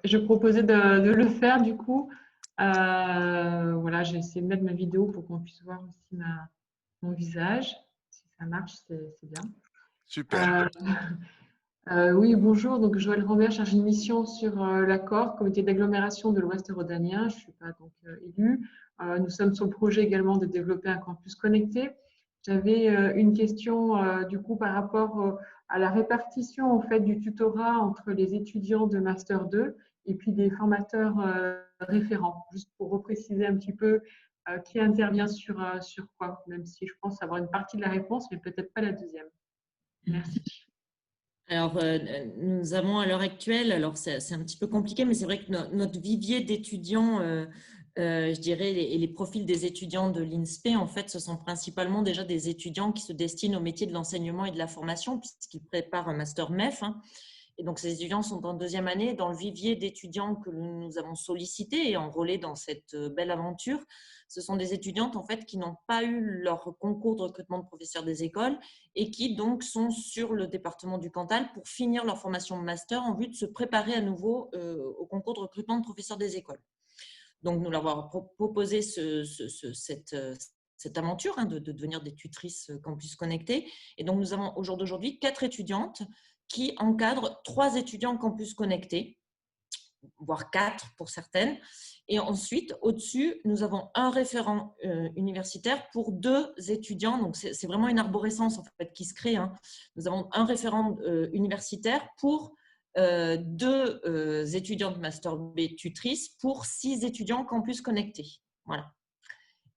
Je proposais de le faire du coup. Voilà, j'ai essayé de mettre ma vidéo pour qu'on puisse voir aussi mon visage. Si ça marche, c'est bien. Super. Oui, bonjour. Donc, Joël Rambert, chargée de mission sur l'accord, comité d'agglomération de l'Ouest rhodanien. Je ne suis pas donc élue. Nous sommes sur le projet également de développer un campus connecté. J'avais une question du coup par rapport à la répartition en fait du tutorat entre les étudiants de Master 2 et puis des formateurs référents, juste pour repréciser un petit peu qui intervient sur quoi, même si je pense avoir une partie de la réponse, mais peut-être pas la deuxième. Merci. Alors, nous avons à l'heure actuelle, alors c'est un petit peu compliqué, mais c'est vrai que notre vivier d'étudiants, je dirais, et les profils des étudiants de l'INSPE, en fait, ce sont principalement déjà des étudiants qui se destinent au métier de l'enseignement et de la formation, puisqu'ils préparent un master MEF. Hein. Et donc, ces étudiants sont en deuxième année. Dans le vivier d'étudiants que nous avons sollicités et enrôlés dans cette belle aventure, ce sont des étudiantes en fait, qui n'ont pas eu leur concours de recrutement de professeurs des écoles et qui donc sont sur le département du Cantal pour finir leur formation de master en vue de se préparer à nouveau au concours de recrutement de professeurs des écoles. Donc, nous leur avons proposé cette aventure hein, de devenir des tutrices campus connectés. Et donc, nous avons au jour d'aujourd'hui 4 étudiantes qui encadrent 3 étudiants campus connectés, voire 4 pour certaines. Et ensuite, au-dessus, nous avons un référent universitaire pour 2 étudiants. Donc, c'est vraiment une arborescence en fait, qui se crée. Hein. Nous avons un référent universitaire pour 2 étudiantes Master B tutrices pour 6 étudiants campus connectés. Voilà.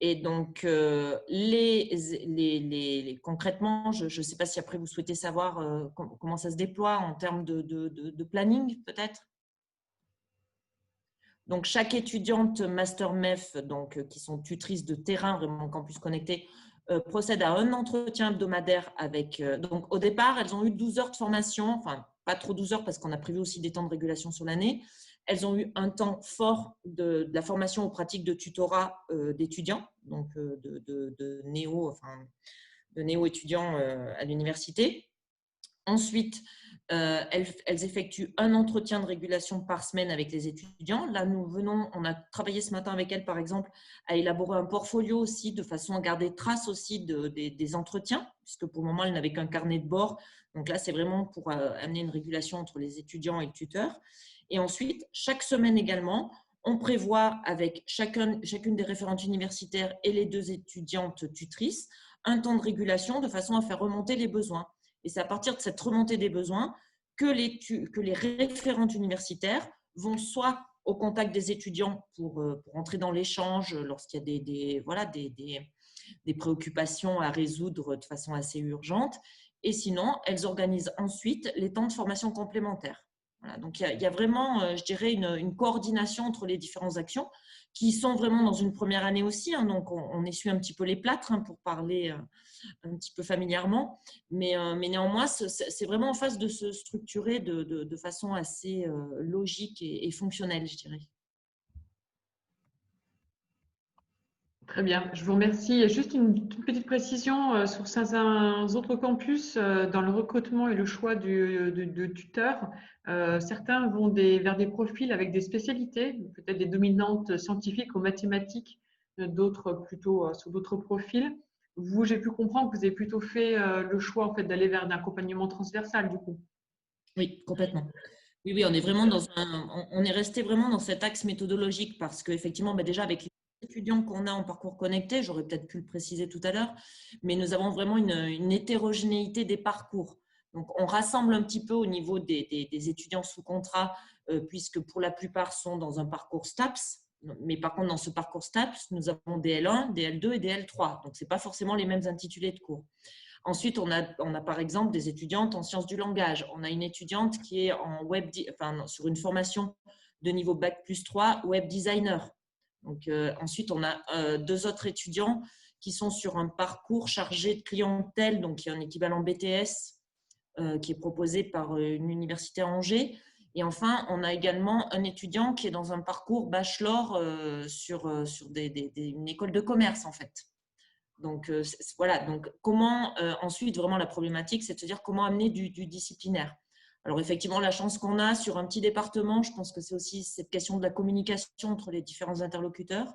Et donc, concrètement, je ne sais pas si après vous souhaitez savoir comment ça se déploie en termes de planning, peut-être. Donc, chaque étudiante Master MEF, donc, qui sont tutrices de terrain, vraiment campus connecté, procède à un entretien hebdomadaire avec… donc, au départ, elles ont eu 12 heures de formation, enfin, pas trop 12 heures parce qu'on a prévu aussi des temps de régulation sur l'année. Elles ont eu un temps fort de la formation aux pratiques de tutorat d'étudiants, donc de néo-étudiants à l'université. Ensuite, elles effectuent un entretien de régulation par semaine avec les étudiants. Là, on a travaillé ce matin avec elles, par exemple, à élaborer un portfolio aussi, de façon à garder trace aussi des entretiens, puisque pour le moment, elles n'avaient qu'un carnet de bord. Donc là, c'est vraiment pour amener une régulation entre les étudiants et le tuteur. Et ensuite, chaque semaine également, on prévoit avec chacune des référentes universitaires et les 2 étudiantes tutrices un temps de régulation de façon à faire remonter les besoins. Et c'est à partir de cette remontée des besoins que les référentes universitaires vont soit au contact des étudiants pour entrer dans l'échange lorsqu'il y a des préoccupations à résoudre de façon assez urgente. Et sinon, elles organisent ensuite les temps de formation complémentaires. Voilà, donc, il y a vraiment, je dirais, une coordination entre les différentes actions qui sont vraiment dans une première année aussi. Hein, donc, on essuie un petit peu les plâtres pour parler un petit peu familièrement. Mais néanmoins, c'est vraiment en phase de se structurer de façon assez logique et fonctionnelle, je dirais. Très bien, je vous remercie. Juste une toute petite précision sur certains autres campus, dans le recrutement et le choix de tuteurs, certains vont vers des profils avec des spécialités, peut-être des dominantes scientifiques ou mathématiques, d'autres plutôt sur d'autres profils. Vous, j'ai pu comprendre que vous avez plutôt fait le choix en fait, d'aller vers un accompagnement transversal du coup. Oui, complètement. Oui, on est vraiment on est resté vraiment dans cet axe méthodologique parce qu'effectivement, déjà avec les étudiants qu'on a en parcours connecté, j'aurais peut-être pu le préciser tout à l'heure, mais nous avons vraiment une hétérogénéité des parcours. Donc, on rassemble un petit peu au niveau des étudiants sous contrat, puisque pour la plupart sont dans un parcours STAPS. Mais par contre, dans ce parcours STAPS, nous avons des L1, des L2 et des L3. Donc, ce n'est pas forcément les mêmes intitulés de cours. Ensuite, on a par exemple des étudiantes en sciences du langage. On a une étudiante qui est sur une formation de niveau Bac plus 3, web designer. Donc, ensuite, on a 2 autres étudiants qui sont sur un parcours chargé de clientèle, donc il y a un équivalent BTS qui est proposé par une université à Angers. Et enfin, on a également un étudiant qui est dans un parcours bachelor sur une école de commerce, en fait. Donc, voilà. Donc, comment ensuite, vraiment la problématique, c'est de se dire comment amener du disciplinaire. Alors, effectivement, la chance qu'on a sur un petit département, je pense que c'est aussi cette question de la communication entre les différents interlocuteurs.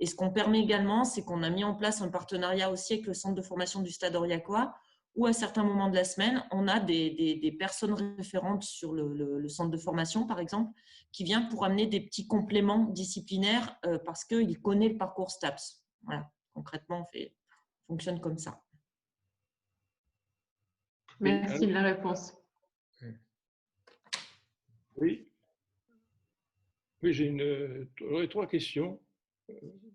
Et ce qu'on permet également, c'est qu'on a mis en place un partenariat aussi avec le centre de formation du Stade Aurillacois, où à certains moments de la semaine, on a des personnes référentes sur le centre de formation, par exemple, qui viennent pour amener des petits compléments disciplinaires parce qu'ils connaissent le parcours STAPS. Voilà. Concrètement, on fonctionne comme ça. Merci de la réponse. Oui, j'aurais 3 questions.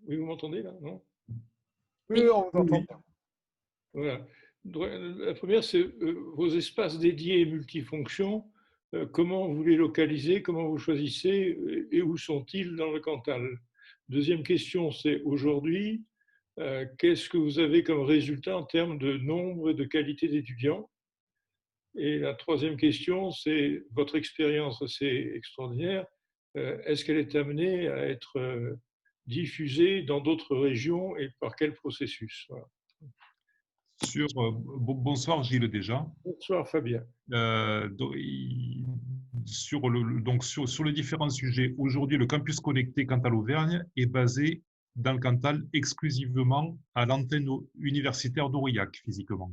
Oui, vous m'entendez là, non? Oui, on vous entend bien. Voilà. La première, c'est vos espaces dédiés et multifonctions. Comment vous les localisez? Comment vous choisissez? Et où sont-ils dans le Cantal? Deuxième question, c'est aujourd'hui, qu'est-ce que vous avez comme résultat en termes de nombre et de qualité d'étudiants? Et la troisième question, c'est votre expérience assez extraordinaire. Est-ce qu'elle est amenée à être diffusée dans d'autres régions et par quel processus? Voilà. Bonsoir Gilles déjà. Bonsoir Fabien. Sur les différents sujets, aujourd'hui le campus connecté Cantal Auvergne est basé dans le Cantal exclusivement à l'antenne universitaire d'Aurillac physiquement.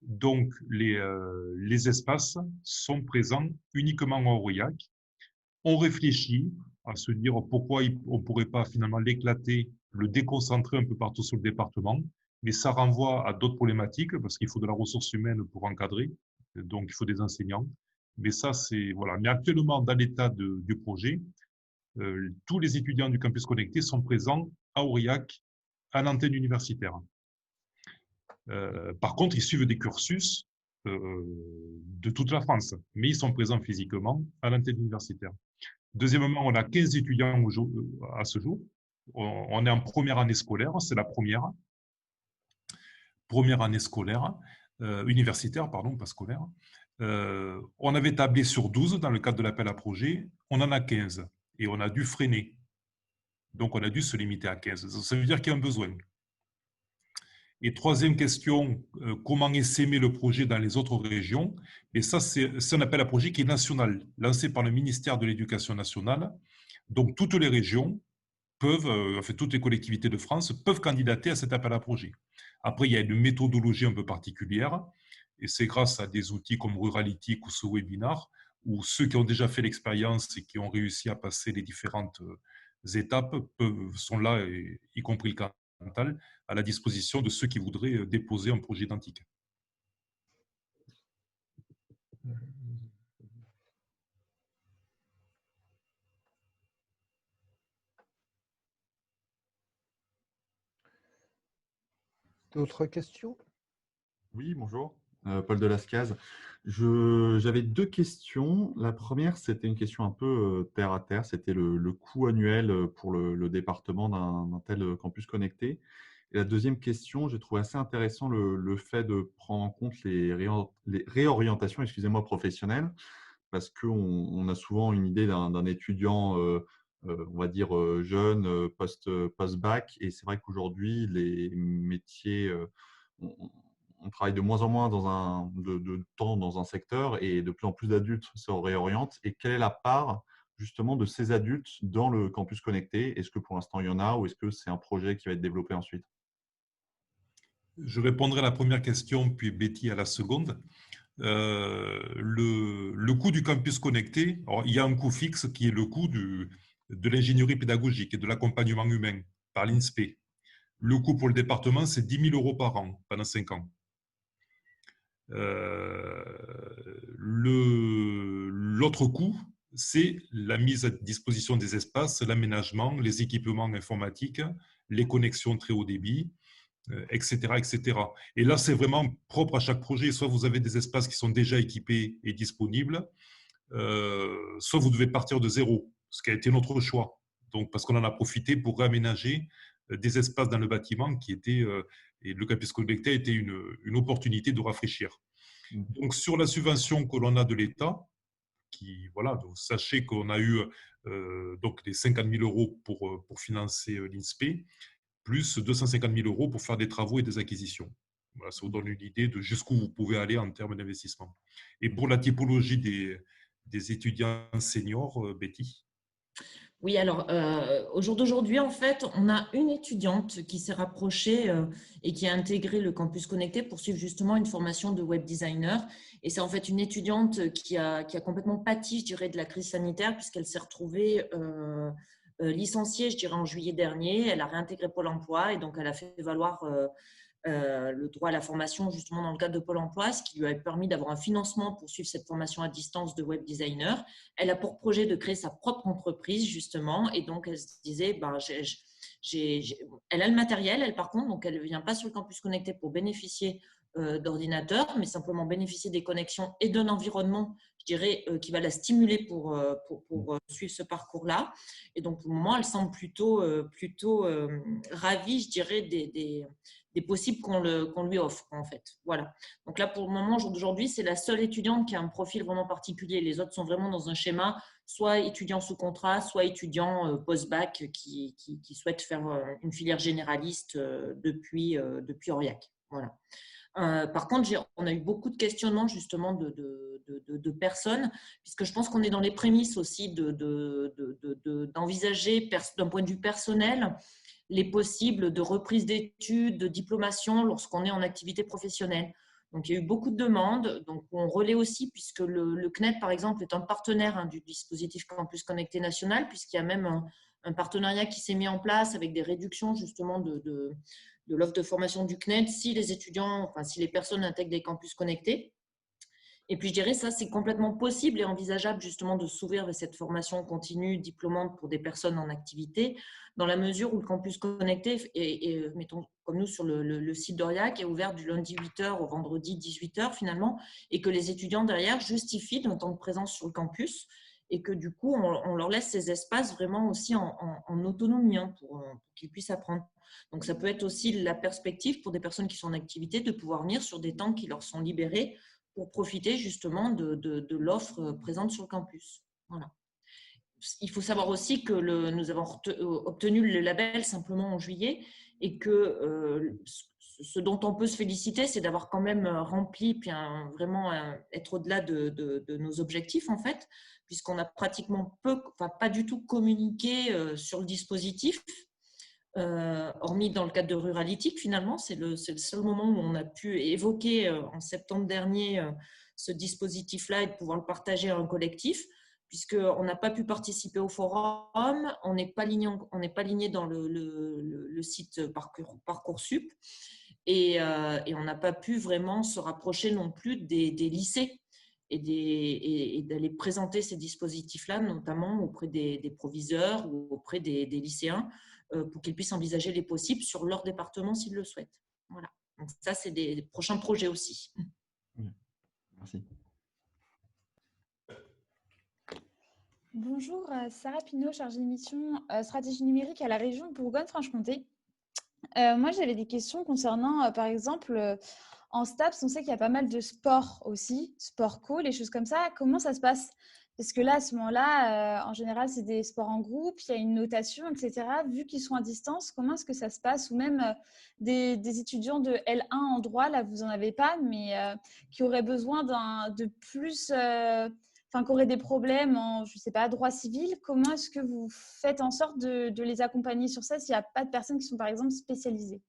Donc les espaces sont présents uniquement à Aurillac. On réfléchit à se dire pourquoi on ne pourrait pas finalement l'éclater, le déconcentrer un peu partout sur le département. Mais ça renvoie à d'autres problématiques parce qu'il faut de la ressource humaine pour encadrer, donc il faut des enseignants. Mais ça, c'est voilà. Mais actuellement, dans l'état du projet, tous les étudiants du campus connecté sont présents à Aurillac, à l'antenne universitaire. Par contre, ils suivent des cursus de toute la France, mais ils sont présents physiquement à l'antenne universitaire. Deuxièmement, on a 15 étudiants à ce jour. On est en première année scolaire, c'est la première année scolaire, universitaire, pardon, pas scolaire. On avait tablé sur 12 dans le cadre de l'appel à projet, on en a 15 et on a dû freiner. Donc, on a dû se limiter à 15. Ça veut dire qu'il y a un besoin. Et troisième question, comment essaimer le projet dans les autres régions? Et ça, c'est un appel à projet qui est national, lancé par le ministère de l'Éducation nationale. Donc, toutes les régions peuvent, toutes les collectivités de France peuvent candidater à cet appel à projet. Après, il y a une méthodologie un peu particulière, et c'est grâce à des outils comme Ruralytics ou ce webinar, où ceux qui ont déjà fait l'expérience et qui ont réussi à passer les différentes étapes sont là, y compris le Cantal, à la disposition de ceux qui voudraient déposer un projet identique. D'autres questions? Oui, bonjour, Paul Delascaz. J'avais deux questions. La première, c'était une question un peu terre à terre. C'était le coût annuel pour le département d'un tel campus connecté. Et la deuxième question, j'ai trouvé assez intéressant le fait de prendre en compte les réorientations, excusez-moi, professionnelles, parce qu'on a souvent une idée d'un étudiant, on va dire, jeune, post-bac. Et c'est vrai qu'aujourd'hui, les métiers, on travaille de moins en moins de temps dans un secteur et de plus en plus d'adultes se réorientent. Et quelle est la part justement de ces adultes dans le campus connecté? Est-ce que pour l'instant il y en a ou est-ce que c'est un projet qui va être développé ensuite? Je répondrai à la première question, puis Betty à la seconde. Le coût du campus connecté, alors, il y a un coût fixe qui est le coût de l'ingénierie pédagogique et de l'accompagnement humain par l'INSPE. Le coût pour le département, c'est 10 000 € par an pendant 5 ans. L'autre coût, c'est la mise à disposition des espaces, l'aménagement, les équipements informatiques, les connexions très haut débit, etc., etc. Et là, c'est vraiment propre à chaque projet. Soit vous avez des espaces qui sont déjà équipés et disponibles, soit vous devez partir de zéro, ce qui a été notre choix. Donc, parce qu'on en a profité pour réaménager des espaces dans le bâtiment qui étaient, et le campus connecté a été une opportunité de rafraîchir. Donc, sur la subvention que l'on a de l'État, voilà, donc sachez qu'on a eu donc les 50 000 € pour financer l'INSPE, plus 250 000 € pour faire des travaux et des acquisitions. Voilà, ça vous donne une idée de jusqu'où vous pouvez aller en termes d'investissement. Et pour la typologie des étudiants seniors, Betty? Oui, alors au jour d'aujourd'hui, en fait, on a une étudiante qui s'est rapprochée et qui a intégré le campus connecté pour suivre justement une formation de web designer. Et c'est en fait une étudiante qui a complètement pâti, je dirais, de la crise sanitaire puisqu'elle s'est retrouvée licenciée, je dirais, en juillet dernier. Elle a réintégré Pôle emploi et donc elle a fait valoir le droit à la formation justement dans le cadre de Pôle emploi, ce qui lui a permis d'avoir un financement pour suivre cette formation à distance de web designer. Elle a pour projet de créer sa propre entreprise justement et donc elle se disait elle a le matériel, elle par contre, donc elle ne vient pas sur le campus connecté pour bénéficier d'ordinateurs, mais simplement bénéficier des connexions et d'un environnement, je dirais, qui va la stimuler pour suivre ce parcours-là. Et donc, pour le moment, elle semble plutôt ravie, je dirais, des possibles qu'on lui offre, en fait. Voilà. Donc là, pour le moment, au jour d'aujourd'hui, c'est la seule étudiante qui a un profil vraiment particulier. Les autres sont vraiment dans un schéma, soit étudiant sous contrat, soit étudiant post-bac qui souhaite faire une filière généraliste depuis Aurillac. Voilà. Par contre, on a eu beaucoup de questionnements justement de personnes, puisque je pense qu'on est dans les prémices aussi d'envisager d'un point de vue personnel les possibles de reprise d'études, de diplomation lorsqu'on est en activité professionnelle. Donc, il y a eu beaucoup de demandes. Donc, on relaie aussi, puisque le CNED, par exemple, est un partenaire du dispositif Campus Connecté National, puisqu'il y a même un partenariat qui s'est mis en place avec des réductions justement de l'offre de formation du CNED si les étudiants, enfin, si les personnes intègrent des campus connectés. Et puis, je dirais, ça, c'est complètement possible et envisageable justement de s'ouvrir vers cette formation continue diplômante pour des personnes en activité, dans la mesure où le campus connecté, mettons comme nous sur le site d'Aurillac, est ouvert du lundi 8h au vendredi 18h finalement, et que les étudiants derrière justifient d'un temps de présence sur le campus, et que du coup, on leur laisse ces espaces vraiment aussi en autonomie pour qu'ils puissent apprendre. Donc, ça peut être aussi la perspective pour des personnes qui sont en activité de pouvoir venir sur des temps qui leur sont libérés pour profiter justement de l'offre présente sur le campus. Voilà. Il faut savoir aussi que nous avons obtenu le label simplement en juillet et que ce dont on peut se féliciter, c'est d'avoir quand même rempli, puis vraiment être au-delà de nos objectifs en fait, puisqu'on a pratiquement pas du tout communiqué sur le dispositif. Hormis dans le cadre de Ruralytique, finalement, c'est le seul moment où on a pu évoquer en septembre dernier ce dispositif-là et de pouvoir le partager à un collectif, puisqu'on n'a pas pu participer au forum, on n'est pas ligné dans le site Parcoursup, et on n'a pas pu vraiment se rapprocher non plus des lycées et d'aller présenter ces dispositifs-là, notamment auprès des proviseurs ou auprès des lycéens, pour qu'ils puissent envisager les possibles sur leur département s'ils le souhaitent. Voilà. Donc ça, c'est des prochains projets aussi. Merci. Bonjour, Sarah Pinault, chargée de mission stratégie numérique à la région Bourgogne-Franche-Comté. Moi, j'avais des questions concernant, par exemple, en STAPS, on sait qu'il y a pas mal de sports aussi, sport co, les choses comme ça. Comment ça se passe? Parce que là, à ce moment-là, en général, c'est des sports en groupe, il y a une notation, etc. Vu qu'ils sont à distance, comment est-ce que ça se passe? Ou même des étudiants de L1 en droit, là, vous n'en avez pas, mais qui auraient besoin de plus, qui auraient des problèmes en, je sais pas, droit civil. Comment est-ce que vous faites en sorte de les accompagner sur ça s'il n'y a pas de personnes qui sont, par exemple, spécialisées?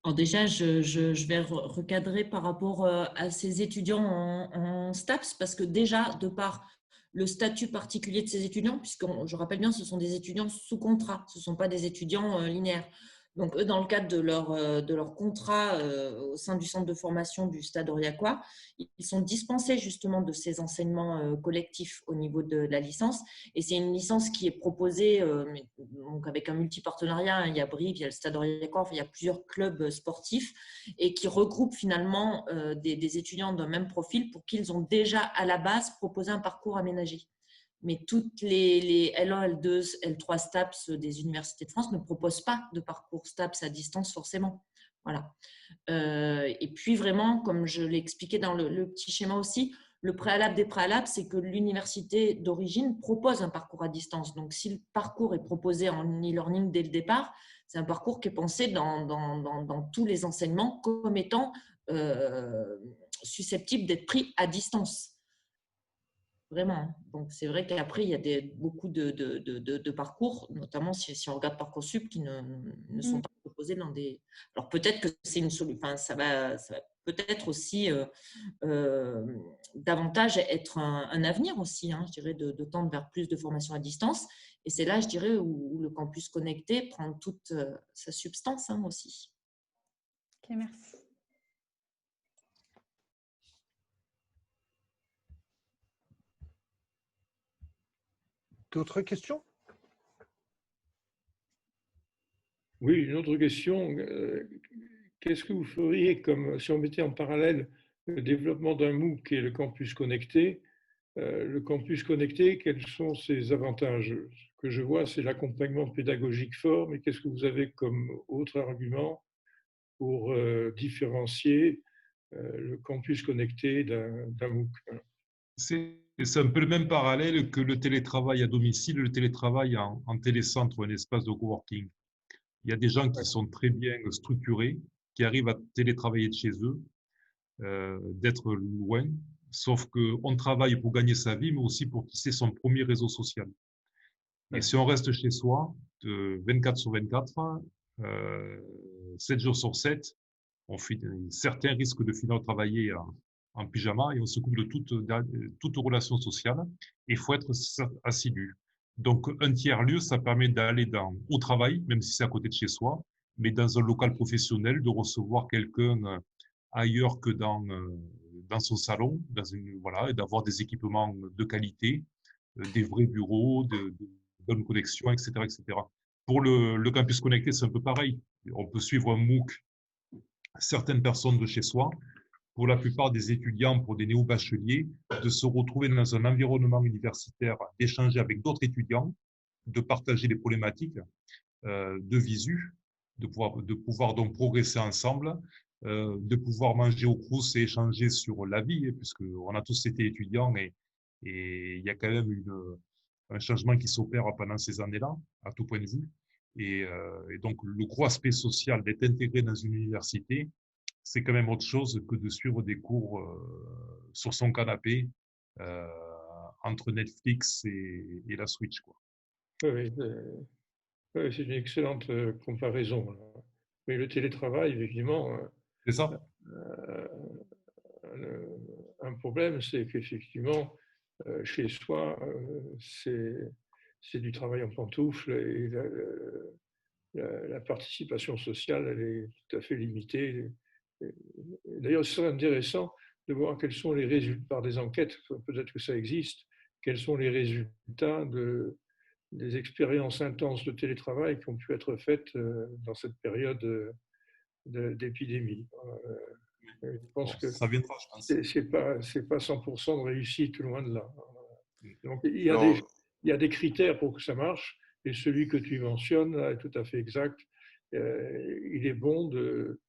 Alors déjà, je vais recadrer par rapport à ces étudiants en STAPS, parce que déjà, de par le statut particulier de ces étudiants, puisque je rappelle bien, ce sont des étudiants sous contrat, ce ne sont pas des étudiants linéaires. Donc, eux, dans le cadre de leur contrat au sein du centre de formation du Stade Aurillacois, ils sont dispensés justement de ces enseignements collectifs au niveau de la licence. Et c'est une licence qui est proposée donc avec un multipartenariat. Il y a Brive, il y a le Stade Aurillacois, enfin, il y a plusieurs clubs sportifs et qui regroupent finalement des étudiants d'un même profil pour qu'ils ont déjà à la base proposé un parcours aménagé. Mais toutes les L1, L2, L3 STAPS des universités de France ne proposent pas de parcours STAPS à distance forcément. Voilà. Et puis vraiment, comme je l'ai expliqué dans le petit schéma aussi, le préalable des préalables, c'est que l'université d'origine propose un parcours à distance. Donc, si le parcours est proposé en e-learning dès le départ, c'est un parcours qui est pensé dans tous les enseignements comme étant susceptible d'être pris à distance. Vraiment. Donc, c'est vrai qu'après, il y a beaucoup de parcours, notamment si on regarde Parcoursup, qui ne sont pas proposés dans des… Alors, peut-être que c'est une solution, enfin, ça va peut-être aussi davantage être un avenir aussi, hein, je dirais, de tendre vers plus de formation à distance. Et c'est là, je dirais, où le campus connecté prend toute sa substance aussi. Ok, merci. D'autres questions? Oui, une autre question. Qu'est-ce que vous feriez comme si on mettait en parallèle le développement d'un MOOC et le campus connecté? Le campus connecté, quels sont ses avantages? Ce que je vois, c'est l'accompagnement pédagogique fort, mais qu'est-ce que vous avez comme autre argument pour différencier le campus connecté d'un MOOC? C'est un peu le même parallèle que le télétravail à domicile, le télétravail en télécentre ou un espace de coworking. Il y a des gens qui sont très bien structurés, qui arrivent à télétravailler de chez eux, d'être loin, sauf qu'on travaille pour gagner sa vie, mais aussi pour tisser son premier réseau social. Et si on reste chez soi, 24 sur 24, 7 jours sur 7, Certains risquent de finir travailler en pyjama et on se coupe de toute relation sociale. Il faut être assidu. Donc, un tiers-lieu, ça permet d'aller au travail, même si c'est à côté de chez soi, mais dans un local professionnel, de recevoir quelqu'un ailleurs que dans son salon, voilà, et d'avoir des équipements de qualité, des vrais bureaux, de bonnes connexions, etc., etc. Pour le campus connecté, c'est un peu pareil. On peut suivre un MOOC, certaines personnes de chez soi. Pour la plupart des étudiants, pour des néo-bacheliers, de se retrouver dans un environnement universitaire, d'échanger avec d'autres étudiants, de partager les problématiques de visu, de pouvoir donc progresser ensemble, de pouvoir manger au crous et échanger sur la vie, puisqu'on a tous été étudiants et il y a quand même un changement qui s'opère pendant ces années-là, à tout point de vue. Et donc, le gros aspect social d'être intégré dans une université, c'est quand même autre chose que de suivre des cours sur son canapé entre Netflix et la Switch, quoi. Oui, c'est une excellente comparaison, là. Mais le télétravail, effectivement, C'est ça. un problème, c'est qu'effectivement, chez soi, c'est du travail en pantoufle et la participation sociale, elle est tout à fait limitée. D'ailleurs, ce serait intéressant de voir quels sont les résultats, par des enquêtes, peut-être que ça existe, quels sont les résultats des expériences intenses de télétravail qui ont pu être faites dans cette période d'épidémie. Je pense que ça viendra, je pense. c'est pas 100% de réussite, loin de là. Donc, il y a des critères pour que ça marche, et celui que tu mentionnes là est tout à fait exact. Il est bon de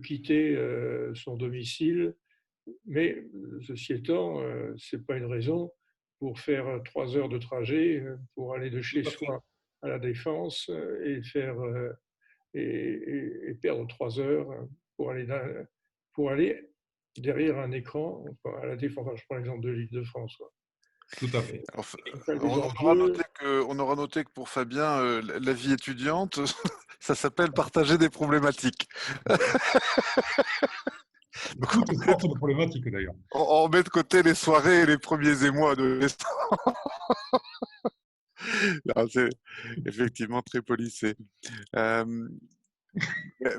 quitter son domicile, mais ceci étant, ce n'est pas une raison pour faire 3 heures de trajet pour aller de chez soi à la Défense et perdre 3 heures pour aller derrière un écran à la Défense. Enfin, je prends l'exemple de l'Île-de-France. Tout à fait. Enfin, on aura noté que pour Fabien, la vie étudiante, ça s'appelle partager des problématiques. Toutes sortes de problématiques, d'ailleurs. On met de côté les soirées et les premiers émois de c'est effectivement très policé.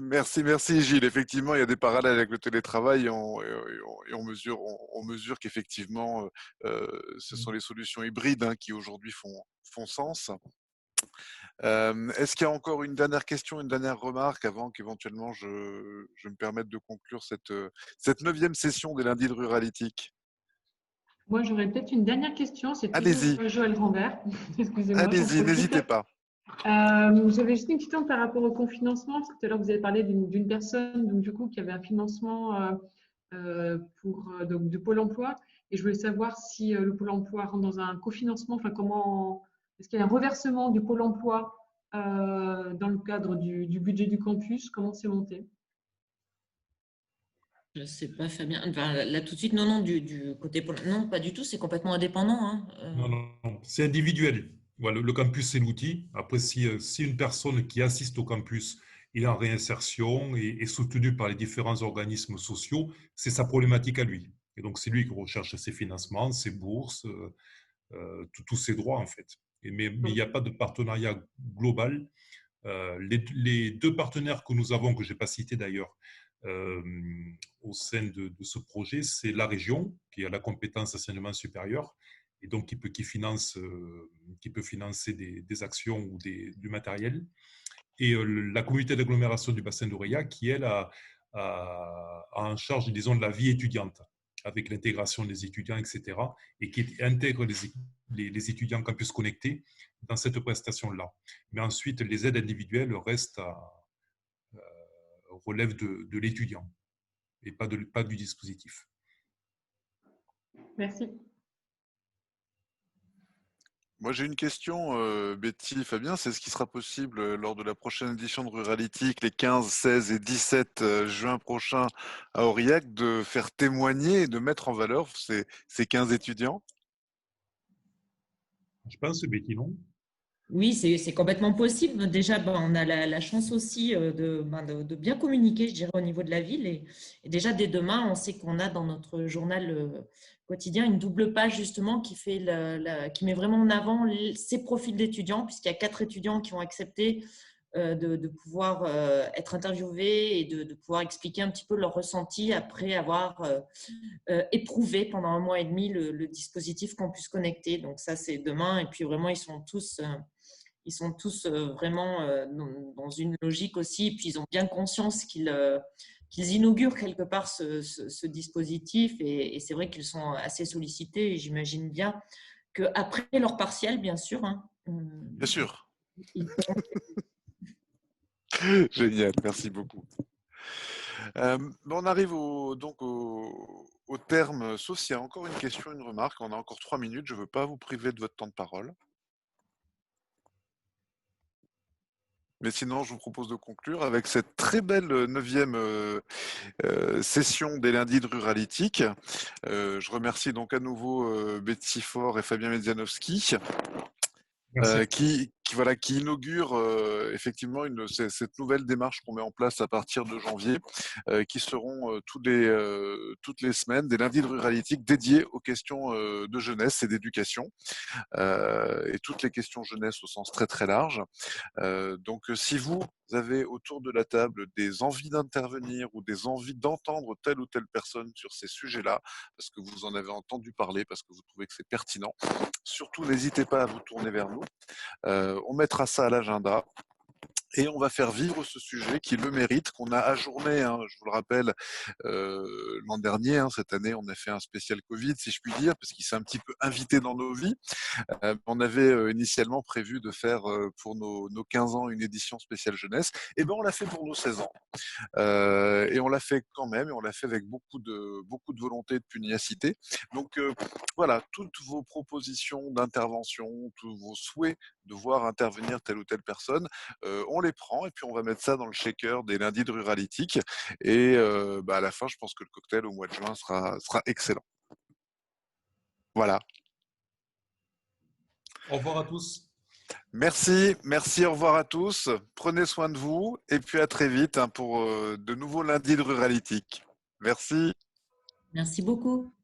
Merci Gilles. Effectivement, il y a des parallèles avec le télétravail et on mesure qu'effectivement, ce sont les solutions hybrides qui aujourd'hui font sens. Est-ce qu'il y a encore une dernière question, une dernière remarque avant qu'éventuellement je me permette de conclure cette 9e session des lundis de Ruralytique? Moi, j'aurais peut-être une dernière question. C'est Allez-y. Joël Rambert. Excusez-moi. Allez-y, n'hésitez pas. J'avais juste une question par rapport au cofinancement, parce que tout à l'heure, vous avez parlé d'une personne donc, du coup, qui avait un financement donc, de Pôle emploi. Et je voulais savoir si le Pôle emploi rentre dans un cofinancement, enfin, est-ce qu'il y a un reversement du Pôle emploi dans le cadre du budget du campus? Comment c'est monté? Je ne sais pas, Fabien. Enfin, là, tout de suite, non, du côté Pôle. Non, pas du tout, c'est complètement indépendant. Hein. Non, c'est individuel. Voilà, le campus, c'est l'outil. Après, si une personne qui assiste au campus est en réinsertion et est soutenue par les différents organismes sociaux, c'est sa problématique à lui. Et donc, c'est lui qui recherche ses financements, ses bourses, tous ses droits, en fait. Mais il n'y a pas de partenariat global. Les 2 partenaires que nous avons, que je n'ai pas cités d'ailleurs, au sein de ce projet, c'est la région, qui a la compétence enseignement supérieur, et donc qui peut financer des actions ou du matériel. Et la communauté d'agglomération du bassin d'Oreilla, qui, elle, a en charge, disons, de la vie étudiante, avec l'intégration des étudiants, etc., et qui intègre les étudiants campus connectés dans cette prestation-là. Mais ensuite, les aides individuelles relèvent de l'étudiant et pas du dispositif. Merci. Moi, j'ai une question, Betty, Fabien. C'est ce qui sera possible lors de la prochaine édition de Ruralytique, les 15, 16 et 17 juin prochains à Aurillac, de faire témoigner et de mettre en valeur ces 15 étudiants? Je pense, Betty, non? Oui, c'est complètement possible. Déjà, on a la chance aussi de bien communiquer, je dirais, au niveau de la ville. Et déjà, dès demain, on sait qu'on a dans notre journal quotidien une double page justement qui met vraiment en avant ces profils d'étudiants, puisqu'il y a 4 étudiants qui ont accepté de pouvoir être interviewés et de pouvoir expliquer un petit peu leur ressenti après avoir éprouvé pendant 1 mois et demi le dispositif Campus Connecté. Donc ça, c'est demain. Et puis vraiment, ils sont tous vraiment dans une logique aussi. Et puis ils ont bien conscience qu'ils inaugurent quelque part ce dispositif. Et c'est vrai qu'ils sont assez sollicités. Et j'imagine bien qu'après leur partiel, bien sûr, hein, Bien sûr. ils pourront. Génial, merci beaucoup. On arrive donc au terme, sauf s'il y a encore une question, une remarque. On a encore 3 minutes. Je ne veux pas vous priver de votre temps de parole. Mais sinon, je vous propose de conclure avec cette très belle 9e session des lundis de Ruralytique. Je remercie donc à nouveau Betsy Faure et Fabien Medianowski. Qui inaugure effectivement cette nouvelle démarche qu'on met en place à partir de janvier, qui seront toutes les semaines des lundis de Ruralytique dédiés aux questions de jeunesse et d'éducation, et toutes les questions jeunesse au sens très très large. Donc si vous avez autour de la table des envies d'intervenir ou des envies d'entendre telle ou telle personne sur ces sujets-là, parce que vous en avez entendu parler, parce que vous trouvez que c'est pertinent, surtout n'hésitez pas à vous tourner vers nous. On mettra ça à l'agenda. Et on va faire vivre ce sujet qui le mérite, qu'on a ajourné, hein, je vous le rappelle, l'an dernier. Hein, cette année, on a fait un spécial Covid, si je puis dire, parce qu'il s'est un petit peu invité dans nos vies. On avait initialement prévu de faire pour nos 15 ans une édition spéciale jeunesse. Et ben on l'a fait pour nos 16 ans. Et on l'a fait quand même, et on l'a fait avec beaucoup de volonté et de pugnacité. Donc voilà, toutes vos propositions d'intervention, tous vos souhaits de voir intervenir telle ou telle personne, on les prend et puis on va mettre ça dans le shaker des lundis de Ruralytique. Et à la fin, je pense que le cocktail au mois de juin sera excellent. Voilà. Au revoir à tous. Merci, au revoir à tous. Prenez soin de vous et puis à très vite pour de nouveaux lundis de Ruralytique. Merci. Merci beaucoup.